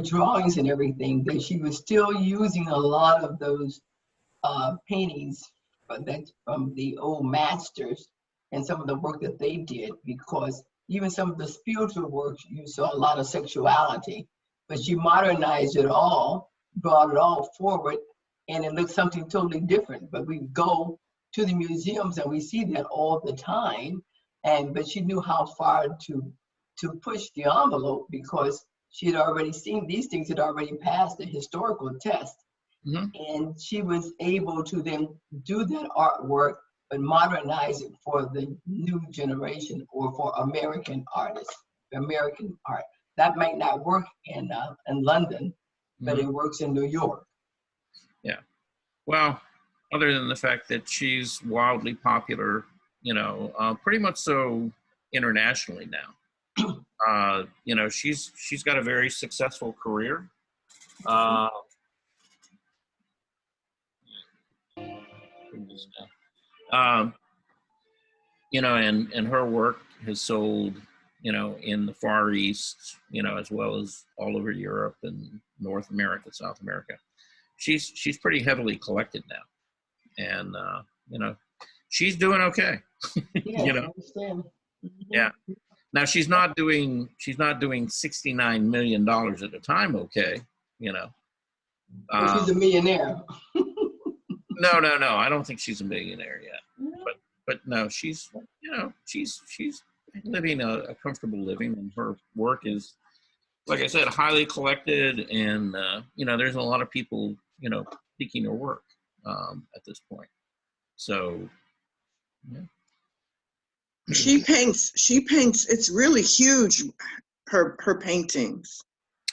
drawings and everything that she was still using a lot of those paintings from the old masters and some of the work that they did, because even some of the spiritual work, you saw a lot of sexuality, but she modernized it all, brought it all forward, and it looks something totally different. But we go to the museums and we see that all the time. But she knew how far to push the envelope, because she had already seen these things had already passed the historical test. And she was able to then do that artwork, but modernize it for the new generation or for American artists, American art. That might not work in London, but it works in New York. Yeah. Well, other than the fact that she's wildly popular, you know, pretty much so internationally now. You know, she's got a very successful career. You know, and her work has sold, you know, in the Far East, you know, as well as all over Europe and North America, South America. She's pretty heavily collected now, and you know, she's doing okay. Yeah, you I know, understand. yeah. Now she's not doing $69 million at a time. Okay, you know. Well, she's a millionaire. No. I don't think she's a millionaire yet. But no, she's, you know, she's living a comfortable living, and her work is, like I said, highly collected, and you know, there's a lot of people, you know, seeking her work at this point. So, yeah. She paints, it's really huge, her paintings.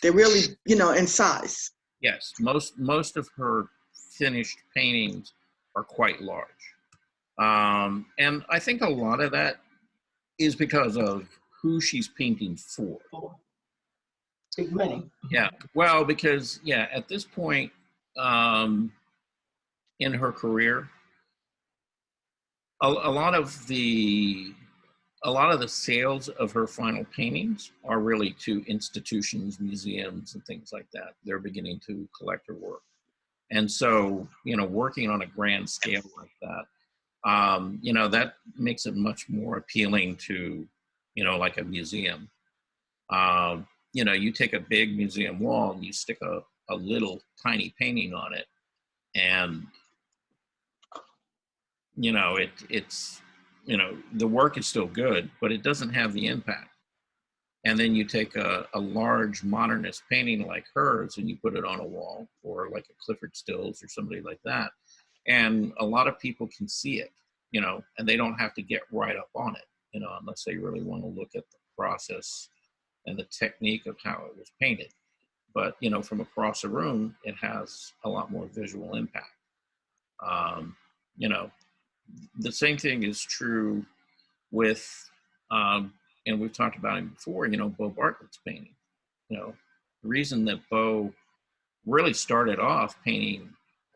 They're really, you know, in size. Yes, most of her finished paintings are quite large. And I think a lot of that is because of who she's painting for. Big money. Yeah, well, because, yeah, at this point in her career, a lot of the sales of her final paintings are really to institutions, museums, and things like that. They're beginning to collect her work. And so, you know, working on a grand scale like that, you know, that makes it much more appealing to, you know, like a museum. You know, you take a big museum wall and you stick a little tiny painting on it, and, you know, it's, you know, the work is still good, but it doesn't have the impact. And then you take a large modernist painting like hers and you put it on a wall, or like a Clifford Stills or somebody like that, and a lot of people can see it, you know, and they don't have to get right up on it, you know, unless they really want to look at the process and the technique of how it was painted. But, you know, from across a room, it has a lot more visual impact. You know, the same thing is true with, and we've talked about him before, you know, Bo Bartlett's painting. You know, the reason that Bo really started off painting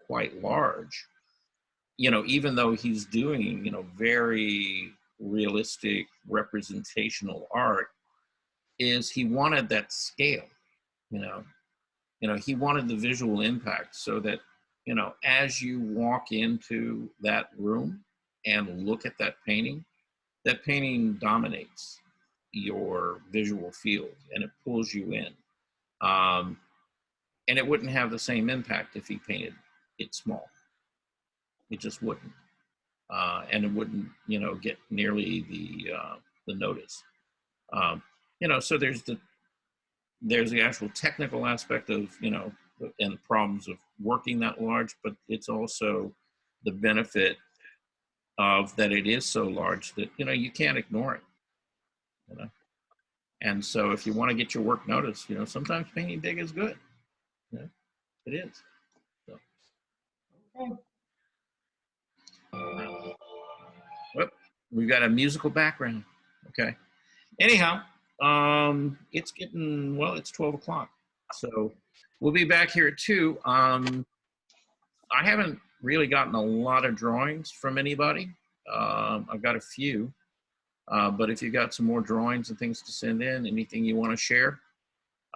quite large, you know, even though he's doing, you know, very realistic representational art, is he wanted that scale, you know, he wanted the visual impact, so that, you know, as you walk into that room and look at that painting dominates your visual field, and it pulls you in. And it wouldn't have the same impact if he painted it small. It just wouldn't. And it wouldn't, you know, get nearly the notice. You know, so there's the actual technical aspect of, you know, and the problems of working that large, but it's also the benefit of that it is so large that, you know, you can't ignore it, you know. And so if you want to get your work noticed, you know, sometimes painting big is good. You know, it is. So. Whoop, we've got a musical background. Okay. Anyhow, it's getting, well, it's 12 o'clock. So we'll be back here at 2. I haven't really gotten a lot of drawings from anybody. I've got a few, but if you've got some more drawings and things to send in, anything you want to share,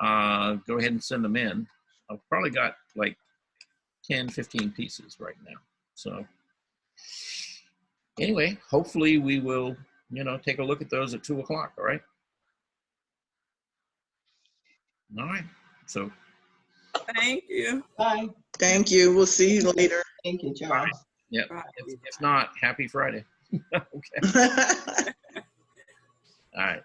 go ahead and send them in. I've probably got like 10, 15 pieces right now. So anyway, hopefully we will, take a look at those at 2 o'clock. All right. All right. So Thank you. Bye. Thank you. We'll see you later. Thank you, Charles. yeah, if not, happy Friday. Okay. All right.